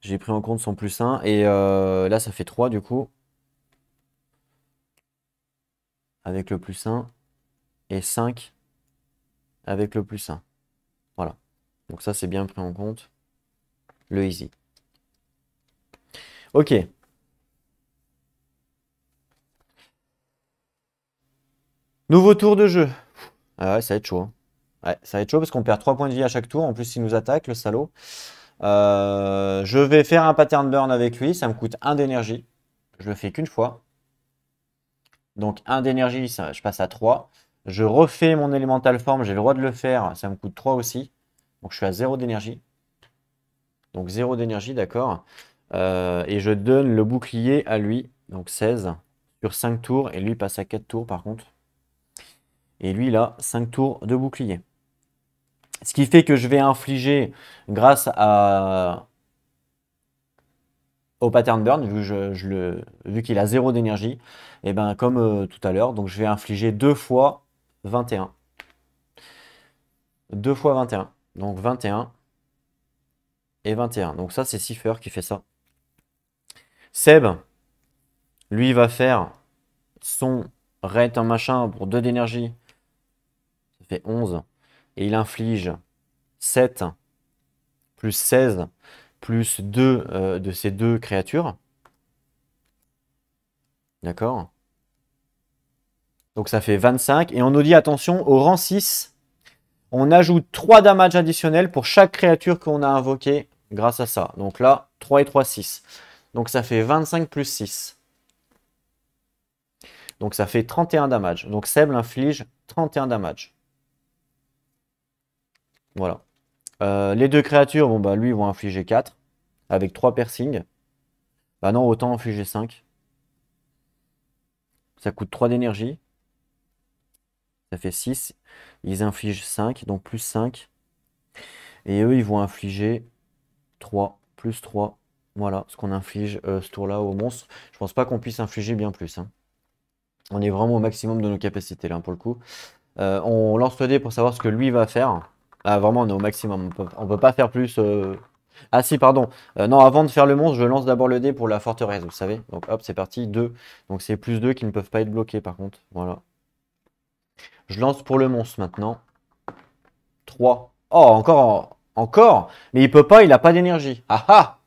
S1: J'ai pris en compte son plus 1. Et là, ça fait 3 du coup. Avec le plus 1. Et 5 avec le plus 1. Voilà. Donc ça, c'est bien pris en compte. Le easy. Ok. Nouveau tour de jeu. Ah ouais, ça va être chaud, hein. Ouais, ça va être chaud parce qu'on perd 3 points de vie à chaque tour. En plus, il nous attaque, le salaud. Je vais faire un pattern burn avec lui. Ça me coûte 1 d'énergie. Je le fais qu'une fois. Donc 1 d'énergie, je passe à 3. Je refais mon élémental forme. J'ai le droit de le faire. Ça me coûte 3 aussi. Donc je suis à 0 d'énergie. Donc 0 d'énergie, d'accord. Et je donne le bouclier à lui. Donc 16 sur 5 tours. Et lui passe à 4 tours par contre. Et lui, il a 5 tours de bouclier. Ce qui fait que je vais infliger, grâce au pattern burn, vu qu'il a 0 d'énergie, et ben comme tout à l'heure, donc je vais infliger 2 fois 21. 2 fois 21. Donc 21 et 21. Donc ça, c'est Cipher qui fait ça. Seb, lui, va faire son raid en machin pour 2 d'énergie. Ça fait 11. Et il inflige 7 plus 16 plus 2 de ces deux créatures. D'accord? Donc ça fait 25. Et on nous dit attention, au rang 6, On ajoute 3 damage additionnels pour chaque créature qu'on a invoquée grâce à ça. Donc là, 3 et 3, 6. Donc ça fait 25 plus 6. Donc ça fait 31 damage. Donc Seb inflige 31 damage. Voilà. Les deux créatures, bon bah lui, ils vont infliger 4. Avec 3 piercings. Bah non, autant infliger 5. Ça coûte 3 d'énergie. Ça fait 6. Ils infligent 5, donc plus 5. Et eux, ils vont infliger 3, plus 3. Voilà ce qu'on inflige ce tour-là au monstre. Je pense pas qu'on puisse infliger bien plus, hein. On est vraiment au maximum de nos capacités là pour le coup. On lance le dé pour savoir ce que lui va faire. Ah, vraiment, on est au maximum. On peut pas faire plus. Ah si, pardon. Non, avant de faire le monstre, je lance d'abord le dé pour la forteresse, vous savez. Donc hop, c'est parti. 2. Donc c'est plus 2 qui ne peuvent pas être bloqués par contre. Voilà. Je lance pour le monstre maintenant. 3. Oh, encore, encore. Mais il peut pas, il n'a pas d'énergie. Ah ah.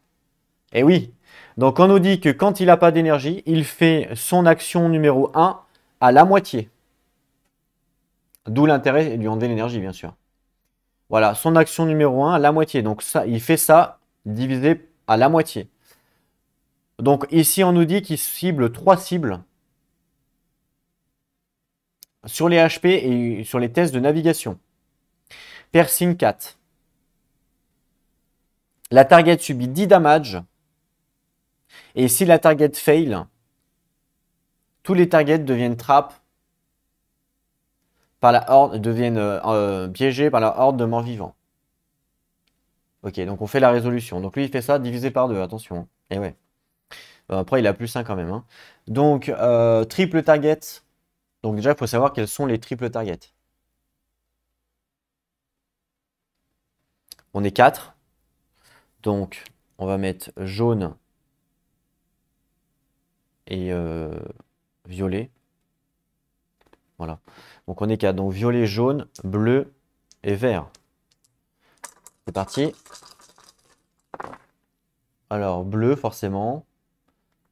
S1: Eh oui. Donc on nous dit que quand il n'a pas d'énergie, il fait son action numéro 1 à la moitié. D'où l'intérêt de lui enlever l'énergie, bien sûr. Voilà, son action numéro 1 à la moitié. Donc ça, il fait ça divisé à la moitié. Donc ici, on nous dit qu'il cible 3 cibles sur les HP et sur les tests de navigation. Piercing 4. La target subit 10 damage. Et si la target fail, tous les targets deviennent trap par la horde, deviennent piégés par la horde de morts vivants. Ok, donc on fait la résolution. Donc lui, il fait ça divisé par 2, attention. Et ouais. Après, il a plus 1 quand même, hein. Donc, triple target. Donc déjà, il faut savoir quels sont les triple targets. On est 4. Donc, on va mettre jaune et violet. Voilà. Donc, on est 4. Donc, violet, jaune, bleu et vert. C'est parti. Alors, bleu, forcément.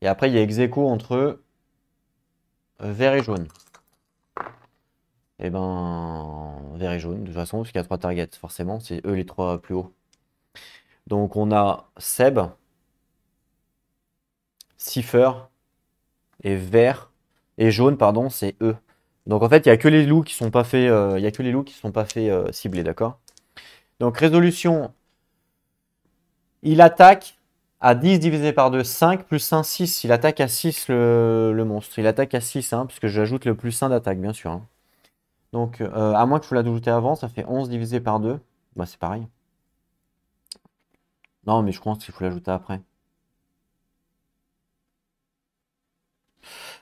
S1: Et après, il y a ex-aequo entre vert et jaune. Et ben, vert et jaune, de toute façon, parce qu'il y a 3 targets, forcément. C'est eux les 3 plus hauts. Donc, on a Seb, Cipher et vert et jaune, pardon, c'est eux. Donc, en fait, il n'y a que les loups qui sont pas faits, il y a que les loups qui sont pas faits cibler, d'accord? Donc, résolution, il attaque à 10 divisé par 2, 5, plus 1, 6. Il attaque à 6 le monstre. Il attaque à 6, hein, puisque j'ajoute le plus 1 d'attaque, bien sûr, hein. Donc, à moins que je vous l'ajouté avant, ça fait 11 divisé par 2. Bah, c'est pareil. Non, mais je pense qu'il faut l'ajouter après.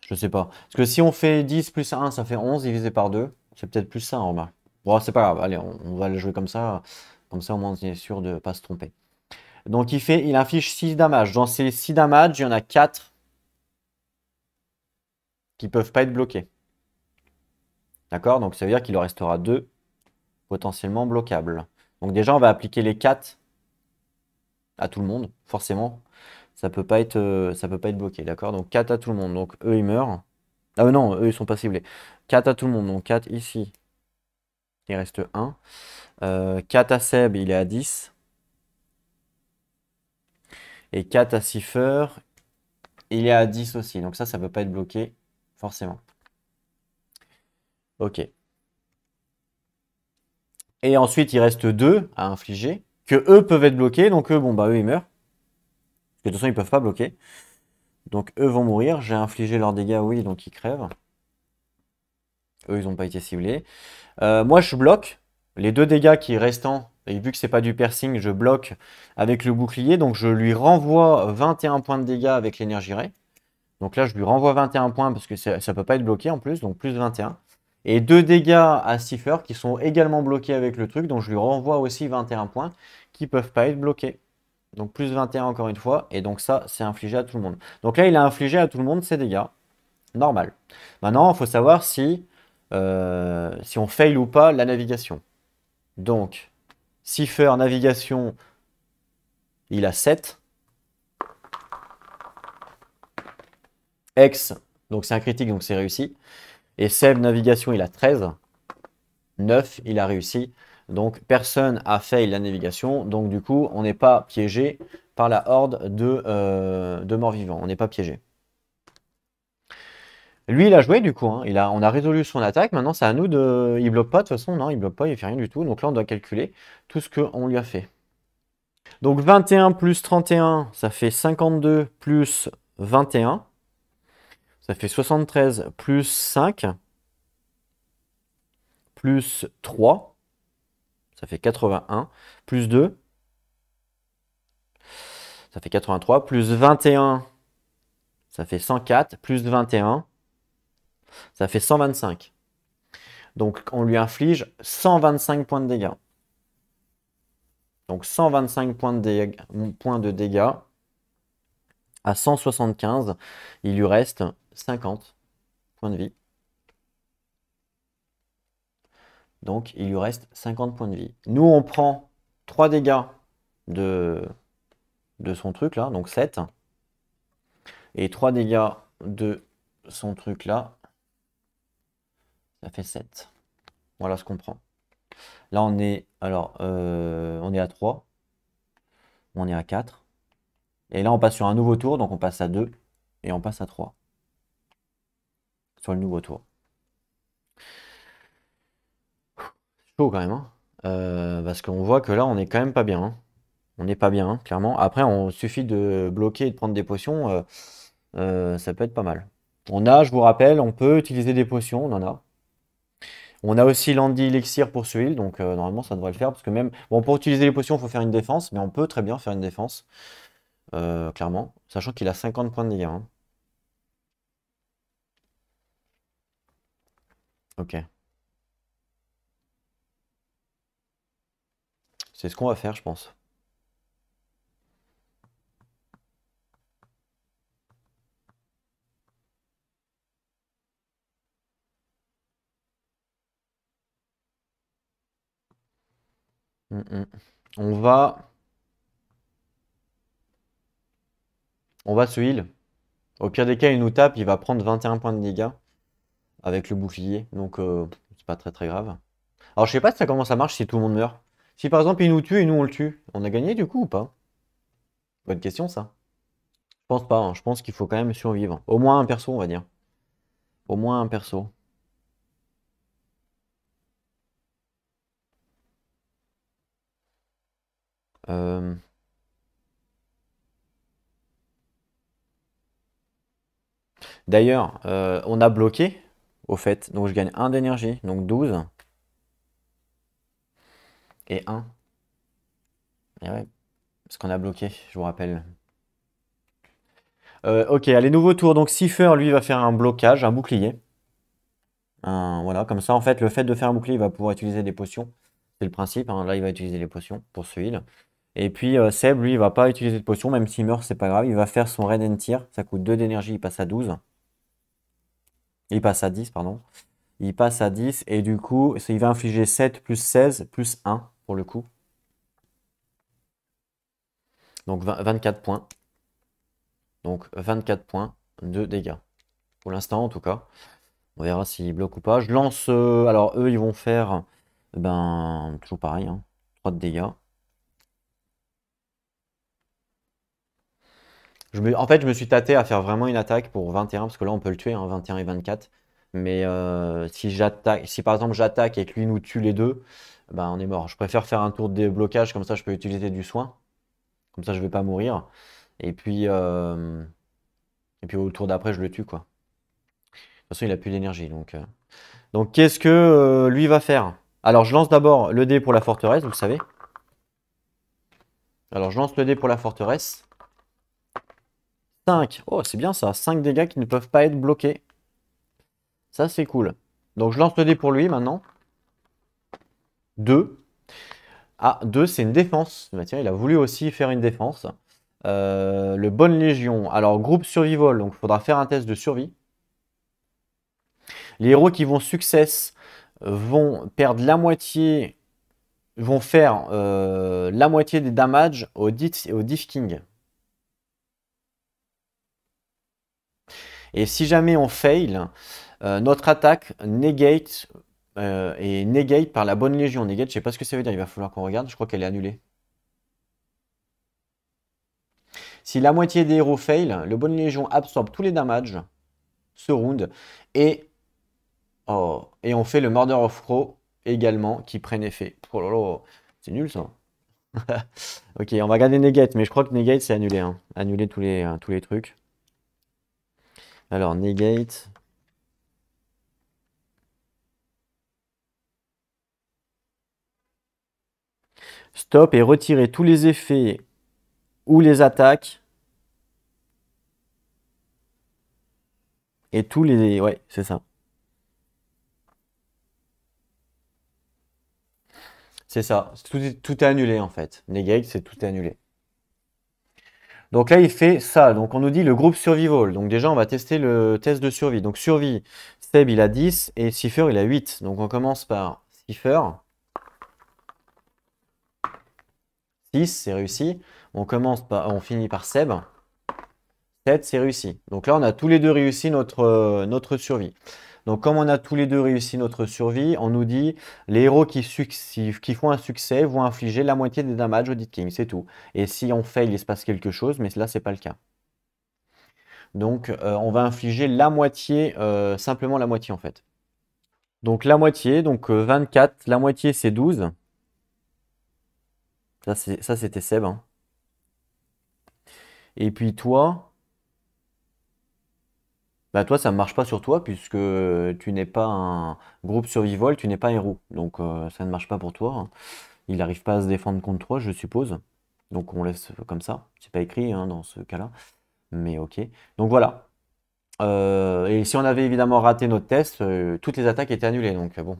S1: Je sais pas. Parce que si on fait 10 plus 1, ça fait 11 divisé par 2. C'est peut-être plus ça, remarque. Bon, c'est pas grave. Allez, on va le jouer comme ça. Comme ça, au moins, on est sûr de ne pas se tromper. Donc, il inflige 6 damage. Dans ces 6 damage, il y en a 4 qui peuvent pas être bloqués. D'accord? Donc, ça veut dire qu'il en restera 2 potentiellement bloquables. Donc, déjà, on va appliquer les 4 à tout le monde, forcément. Ça peut pas être bloqué, d'accord? Donc 4 à tout le monde. Donc eux, ils meurent. Ah non, eux, ils sont pas ciblés. 4 à tout le monde. Donc 4 ici. Il reste 1. 4 à Seb, il est à 10. Et 4 à Cipher, il est à 10 aussi. Donc ça peut pas être bloqué, forcément. Ok. Et ensuite, il reste 2 à infliger. Que eux peuvent être bloqués. Donc eux, bon, bah eux, ils meurent. Parce que de toute façon, ils peuvent pas bloquer. Donc eux vont mourir. J'ai infligé leurs dégâts, oui, donc ils crèvent. Eux, ils n'ont pas été ciblés. Moi, je bloque les 2 dégâts qui restant. Et vu que c'est pas du piercing, je bloque avec le bouclier. Donc, je lui renvoie 21 points de dégâts avec l'énergie ray. Donc là, je lui renvoie 21 points parce que ça ne peut pas être bloqué en plus. Donc, plus 21. Et 2 dégâts à Cipher qui sont également bloqués avec le truc. Donc, je lui renvoie aussi 21 points qui ne peuvent pas être bloqués. Donc, plus 21 encore une fois. Et donc, ça, c'est infligé à tout le monde. Donc là, il a infligé à tout le monde ses dégâts. Normal. Maintenant, il faut savoir si on fail ou pas la navigation. Donc, Cipher navigation, il a 7. X, donc c'est un critique, donc c'est réussi. Et Seb navigation, il a 13. 9, il a réussi. Donc personne a fail la navigation. Donc du coup, on n'est pas piégé par la horde de morts-vivants. On n'est pas piégé. Lui, il a joué du coup, hein. On a résolu son attaque. Maintenant, c'est à nous de. Il bloque pas de toute façon, non, il bloque pas, il fait rien du tout. Donc là, on doit calculer tout ce qu'on lui a fait. Donc 21 plus 31, ça fait 52 plus 21. Ça fait 73 plus 5 plus 3. Ça fait 81 plus 2. Ça fait 83 plus 21. Ça fait 104 plus 21. Ça fait 125. Donc on lui inflige 125 points de dégâts. Donc 125 points de dégâts à 175. Il lui reste 50 points de vie. Donc il lui reste 50 points de vie. Nous, on prend 3 dégâts de son truc là, donc 7. Et 3 dégâts de son truc là, ça fait 7. Voilà ce qu'on prend. Là, on est, alors, on est à 3. On est à 4. Et là, on passe sur un nouveau tour, donc on passe à 2. Et on passe à 3. Sur le nouveau tour. Chaud quand même, hein. Parce qu'on voit que là, on est quand même pas bien, hein. On n'est pas bien, hein, clairement. Après, on suffit de bloquer et de prendre des potions. Ça peut être pas mal. On a, je vous rappelle, on peut utiliser des potions, on en a. On a aussi l'anti-élixir pour ce heal, donc normalement ça devrait le faire, parce que même, bon, pour utiliser les potions, il faut faire une défense, mais on peut très bien faire une défense, clairement, sachant qu'il a 50 points de dégâts, hein. Ok, c'est ce qu'on va faire, je pense. Mm, mm. On va, on va se heal. Au pire des cas, il nous tape, il va prendre 21 points de dégâts avec le bouclier, donc c'est pas très très grave. Alors je sais pas si comment ça marche si tout le monde meurt. Si par exemple il nous tue et nous on le tue, on a gagné du coup ou pas? Bonne question ça. Je pense pas, hein. Je pense qu'il faut quand même survivre. Au moins un perso, on va dire. Au moins un perso. Euh, D'ailleurs, on a bloqué, au fait. Donc je gagne 1 d'énergie, donc 12. Et 1. Et ouais, parce qu'on a bloqué, je vous rappelle. Ok, allez, nouveau tour. Donc Cipher, lui, va faire un blocage, un bouclier. Voilà, comme ça, en fait, le fait de faire un bouclier, il va pouvoir utiliser des potions. C'est le principe, hein. Là, il va utiliser les potions pour ce heal. Et puis Seb, lui, il va pas utiliser de potions, même s'il meurt, c'est pas grave. Il va faire son Raid and Tear. Ça coûte 2 d'énergie, il passe à 12. Il passe à 10, pardon. Il passe à 10 et du coup, il va infliger 7 plus 16 plus 1 pour le coup. Donc 24 points. Donc 24 points de dégâts. Pour l'instant en tout cas. On verra s'il bloque ou pas. Je lance... alors eux ils vont faire... Ben toujours pareil, hein, 3 de dégâts. En fait je me suis tâté à faire vraiment une attaque pour 21. Parce que là on peut le tuer, hein, 21 et 24. Mais si par exemple j'attaque et que lui nous tue les deux, ben on est mort. Je préfère faire un tour de déblocage, comme ça je peux utiliser du soin. Comme ça je vais pas mourir. Et puis, au tour d'après, je le tue, quoi. De toute façon, il a plus d'énergie. Donc qu'est-ce que lui va faire? Alors, je lance d'abord le dé pour la forteresse, vous le savez. Alors, je lance le dé pour la forteresse. 5. Oh, c'est bien ça. 5 dégâts qui ne peuvent pas être bloqués. Ça, c'est cool. Donc, je lance le dé pour lui maintenant. 2. Ah, 2, c'est une défense. Bah, tiens, il a voulu aussi faire une défense. Le Bonne Légion. Alors, groupe survival. Donc, il faudra faire un test de survie. Les héros qui vont success vont perdre la moitié, vont faire la moitié des damages au Diff King. Et si jamais on fail, notre attaque negate et negate par la bonne légion. Negate, je sais pas ce que ça veut dire, il va falloir qu'on regarde, je crois qu'elle est annulée. Si la moitié des héros fail, le bonne légion absorbe tous les damages ce round et, oh, et on fait le Murder of Crow également qui prenne effet. Oh là là, c'est nul ça. Ok, on va garder negate, mais je crois que negate c'est annulé, hein. Annuler tous les trucs. Alors, negate. Stop et retirer tous les effets ou les attaques. Et tous les... Ouais, c'est ça. C'est ça. Tout est annulé en fait. Negate, c'est tout est annulé. Donc là, il fait ça. Donc on nous dit le groupe survival. Donc déjà, on va tester le test de survie. Donc survie, Seb, il a 10 et Cipher, il a 8. Donc on commence par Cipher. 6, c'est réussi. On finit par Seb. 7, c'est réussi. Donc là, on a tous les deux réussi notre survie. Donc comme on a tous les deux réussi notre survie, on nous dit les héros qui font un succès vont infliger la moitié des damages au Dead King, c'est tout. Et si on fail, il se passe quelque chose, mais là, c'est pas le cas. Donc on va infliger la moitié, simplement la moitié en fait. Donc la moitié, donc 24, la moitié c'est 12. Ça c'était Seb, hein. Et puis toi, bah toi ça ne marche pas sur toi puisque tu n'es pas un groupe survival, tu n'es pas héros. Donc ça ne marche pas pour toi, hein. Il n'arrive pas à se défendre contre toi, je suppose. Donc on laisse comme ça. C'est pas écrit hein, dans ce cas-là. Mais ok. Donc voilà. Et si on avait évidemment raté notre test, toutes les attaques étaient annulées. Donc bon.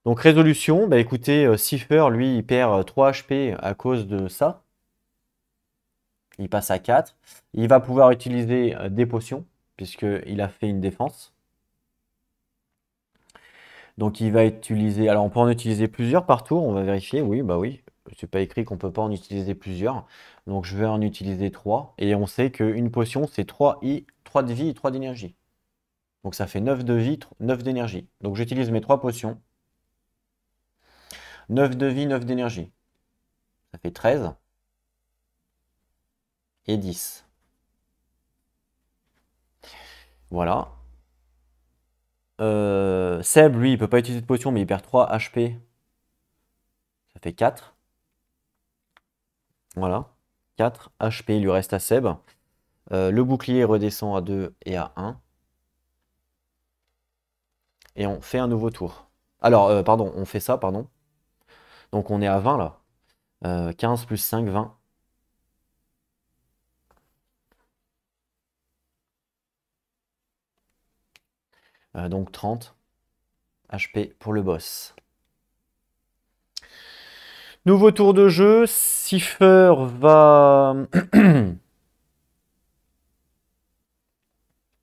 S1: Donc résolution, bah écoutez, Cipher, lui, il perd 3 HP à cause de ça. Il passe à 4. Il va pouvoir utiliser des potions, puisqu'il a fait une défense. Donc il va utiliser. Alors on peut en utiliser plusieurs par tour, on va vérifier. Oui, bah oui. C'est pas écrit qu'on peut pas en utiliser plusieurs. Donc je vais en utiliser 3. Et on sait qu'une potion, c'est 3 de vie et 3 d'énergie. Donc ça fait 9 de vie, 9 d'énergie. Donc j'utilise mes 3 potions. 9 de vie, 9 d'énergie. Ça fait 13 et 10. Voilà. Seb, lui, il peut pas utiliser de potion, mais il perd 3 HP. Ça fait 4. Voilà. 4 HP, il lui reste à Seb. Le bouclier redescend à 2 et à 1. Et on fait un nouveau tour. Alors, pardon, on fait ça, pardon. Donc on est à 20 là. 15 plus 5, 20. Donc 30 HP pour le boss. Nouveau tour de jeu. Cipher va...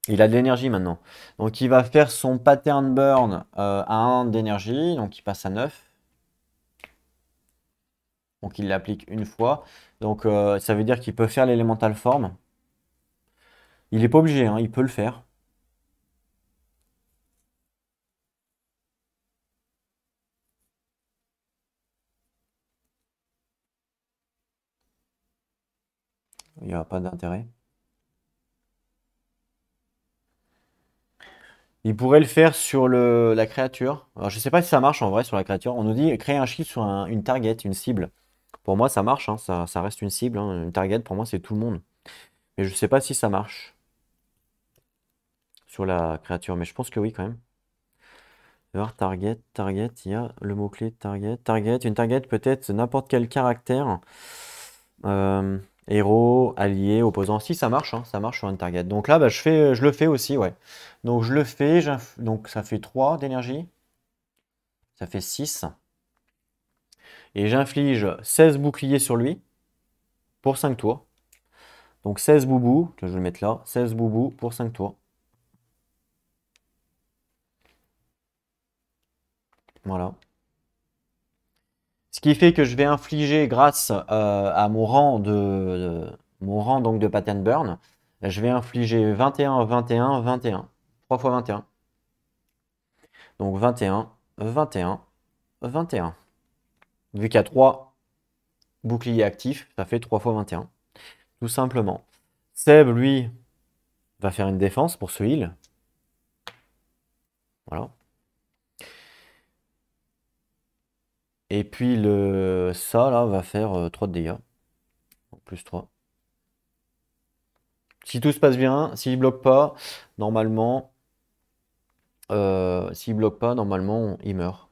S1: Il a de l'énergie maintenant. Donc il va faire son pattern burn à 1 d'énergie. Donc il passe à 9. Donc il l'applique une fois. Donc ça veut dire qu'il peut faire l'élémental form. Il n'est pas obligé, hein, il peut le faire. Il n'y a pas d'intérêt. Il pourrait le faire sur la créature. Alors je sais pas si ça marche en vrai sur la créature. On nous dit créer un shield sur une target, une cible. Pour moi ça marche, hein, ça reste une cible, hein. Une target pour moi c'est tout le monde. Mais je sais pas si ça marche sur la créature, mais je pense que oui quand même. Alors target, il y a le mot-clé target. Target, une target peut-être n'importe quel caractère. Héros, allié, opposant. Si ça marche, hein, ça marche sur une target. Donc là, bah, je le fais aussi, ouais. Donc je le fais, donc ça fait 3 d'énergie. Ça fait 6. Et j'inflige 16 boucliers sur lui pour 5 tours. Donc 16 boubous, je vais le mettre là, 16 boubous pour 5 tours. Voilà. Ce qui fait que je vais infliger, grâce à mon rang donc de pattern burn, je vais infliger 21, 21, 21. 3 fois 21. Donc 21, 21, 21. Vu qu'il y a 3 boucliers actifs, ça fait 3 fois 21. Tout simplement. Seb, lui, va faire une défense pour ce heal. Voilà. Et puis ça, là, va faire 3 de dégâts. Plus 3. Si tout se passe bien, s'il bloque pas, normalement, s'il bloque pas, normalement, il meurt.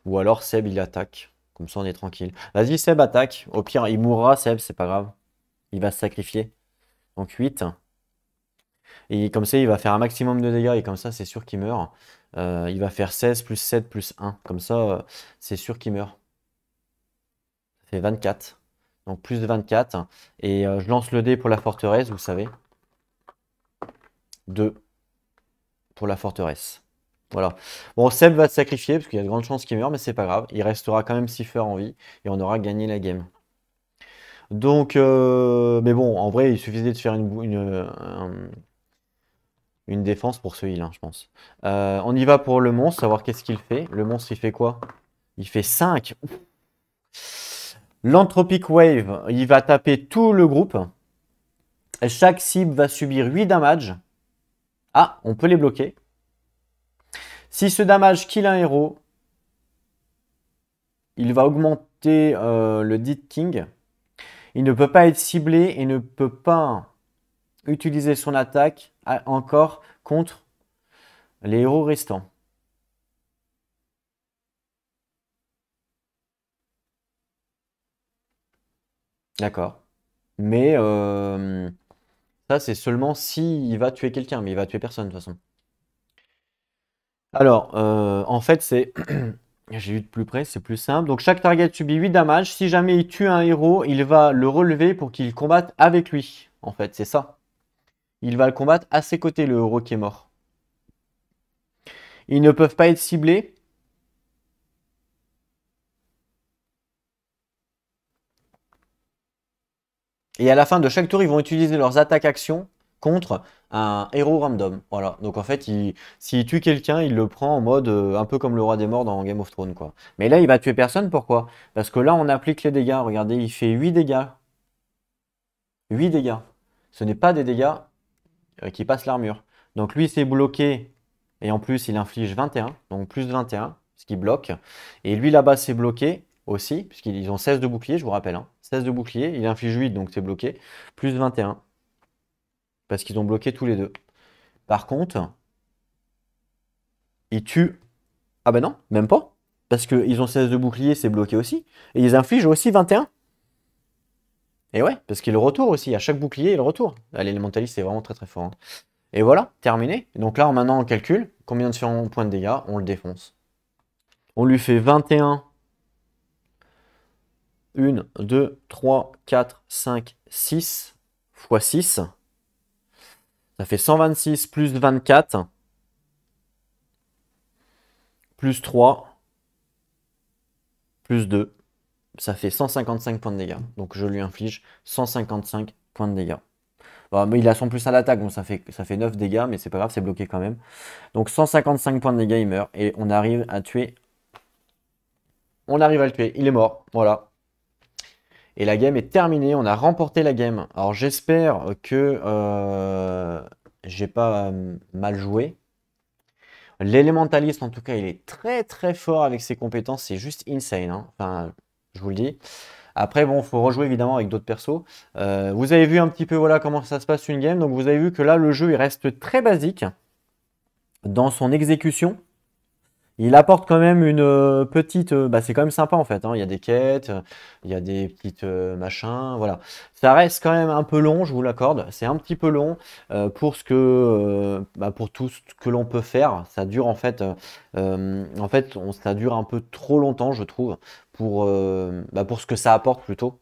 S1: Ou alors Seb, il attaque. Comme ça, on est tranquille. Vas-y, Seb, attaque. Au pire, il mourra, Seb, c'est pas grave. Il va se sacrifier. Donc 8. Et comme ça, il va faire un maximum de dégâts. Et comme ça, c'est sûr qu'il meurt. Il va faire 16 plus 7 plus 1. Comme ça, c'est sûr qu'il meurt. Ça fait 24. Donc plus de 24. Et je lance le dé pour la forteresse, vous savez. 2 pour la forteresse. Voilà. Bon, Seb va se sacrifier parce qu'il y a de grandes chances qu'il meure, mais c'est pas grave. Il restera quand même Cipher en vie et on aura gagné la game. Donc, mais bon, en vrai, il suffisait de faire une défense pour ce heal, hein, je pense. On y va pour le monstre, savoir qu'est-ce qu'il fait. Le monstre, il fait quoi? Il fait 5. L'Anthropic Wave, il va taper tout le groupe. Chaque cible va subir 8 damage. Ah, on peut les bloquer. Si ce damage kill un héros, il va augmenter le Dit King. Il ne peut pas être ciblé et ne peut pas utiliser son attaque encore contre les héros restants. D'accord. Mais ça, c'est seulement s'il va tuer quelqu'un, mais il va tuer personne de toute façon. Alors, en fait, c'est... J'ai eu de plus près, c'est plus simple. Donc, chaque target subit 8 damage. Si jamais il tue un héros, il va le relever pour qu'il combatte avec lui. En fait, c'est ça. Il va le combattre à ses côtés, le héros qui est mort. Ils ne peuvent pas être ciblés. Et à la fin de chaque tour, ils vont utiliser leurs attaques-actions contre un héros random. Voilà. Donc en fait, s'il tue quelqu'un, il le prend en mode un peu comme le roi des morts dans Game of Thrones, quoi. Mais là, il va tuer personne. Pourquoi? Parce que là, on applique les dégâts. Regardez, il fait 8 dégâts. 8 dégâts. Ce n'est pas des dégâts qui passent l'armure. Donc lui, c'est bloqué. Et en plus, il inflige 21. Donc plus de 21, ce qui bloque. Et lui, là-bas, c'est bloqué aussi, puisqu'ils ont 16 de bouclier, je vous rappelle. Hein. 16 de bouclier, il inflige 8, donc c'est bloqué. Plus 21. Parce qu'ils ont bloqué tous les deux. Par contre, ils tuent... Ah ben non, même pas. Parce qu'ils ont 16 de bouclier, c'est bloqué aussi. Et ils infligent aussi 21. Et ouais, parce qu'il le retour aussi. À chaque bouclier, il le retour. L'élémentaliste, c'est vraiment très très fort. Hein. Et voilà, terminé. Donc là, maintenant, on calcule combien de points de dégâts, on le défonce. On lui fait 21. 1, 2, 3, 4, 5, 6 fois 6. Ça fait 126 plus 24 plus 3 plus 2. Ça fait 155 points de dégâts. Donc je lui inflige 155 points de dégâts. Bon, mais il a son plus à l'attaque, donc ça fait 9 dégâts, mais c'est pas grave, c'est bloqué quand même. Donc 155 points de dégâts, il meurt. Et on arrive à tuer. On arrive à le tuer. Il est mort. Voilà. Et la game est terminée. On a remporté la game. Alors j'espère que j'ai pas mal joué. L'élémentaliste, en tout cas, il est très très fort avec ses compétences. C'est juste insane. Hein. Enfin, je vous le dis. Après, bon, il faut rejouer évidemment avec d'autres persos. Vous avez vu un petit peu voilà, comment ça se passe une game. Donc vous avez vu que là, le jeu, il reste très basique dans son exécution. Il apporte quand même une petite... bah, c'est quand même sympa en fait. Hein. Il y a des quêtes, il y a des petites machins. Voilà. Ça reste quand même un peu long, je vous l'accorde. C'est un petit peu long pour pour tout ce que l'on peut faire. Ça dure ça dure un peu trop longtemps, je trouve, pour ce que ça apporte plutôt.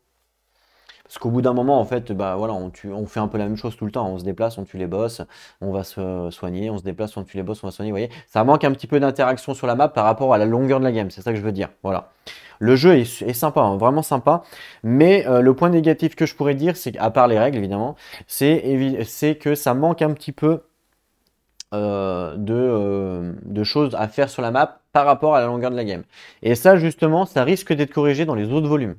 S1: Parce qu'au bout d'un moment, en fait, bah voilà, on fait un peu la même chose tout le temps. On se déplace, on tue les boss, on va se soigner, on se déplace, on tue les boss, on va se soigner. Vous voyez, ça manque un petit peu d'interaction sur la map par rapport à la longueur de la game. C'est ça que je veux dire. Voilà. Le jeu est sympa, hein, vraiment sympa. Mais le point négatif que je pourrais dire, c'est qu'à part les règles, évidemment, c'est que ça manque un petit peu de choses à faire sur la map par rapport à la longueur de la game. Et ça, justement, ça risque d'être corrigé dans les autres volumes.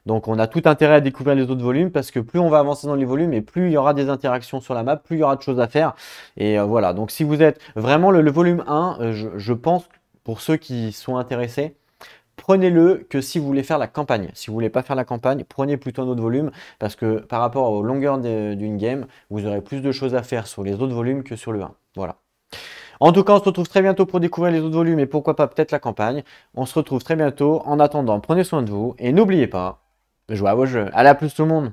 S1: Donc on a tout intérêt à découvrir les autres volumes parce que plus on va avancer dans les volumes et plus il y aura des interactions sur la map, plus il y aura de choses à faire. Et voilà, donc si vous êtes vraiment le volume 1, je pense, pour ceux qui sont intéressés, prenez-le que si vous voulez faire la campagne. Si vous voulez pas faire la campagne, prenez plutôt un autre volume parce que par rapport aux longueurs d'une game, vous aurez plus de choses à faire sur les autres volumes que sur le 1. Voilà. En tout cas, on se retrouve très bientôt pour découvrir les autres volumes et pourquoi pas peut-être la campagne. On se retrouve très bientôt. En attendant, prenez soin de vous et n'oubliez pas, jouez à vos jeux. Allez, à plus tout le monde!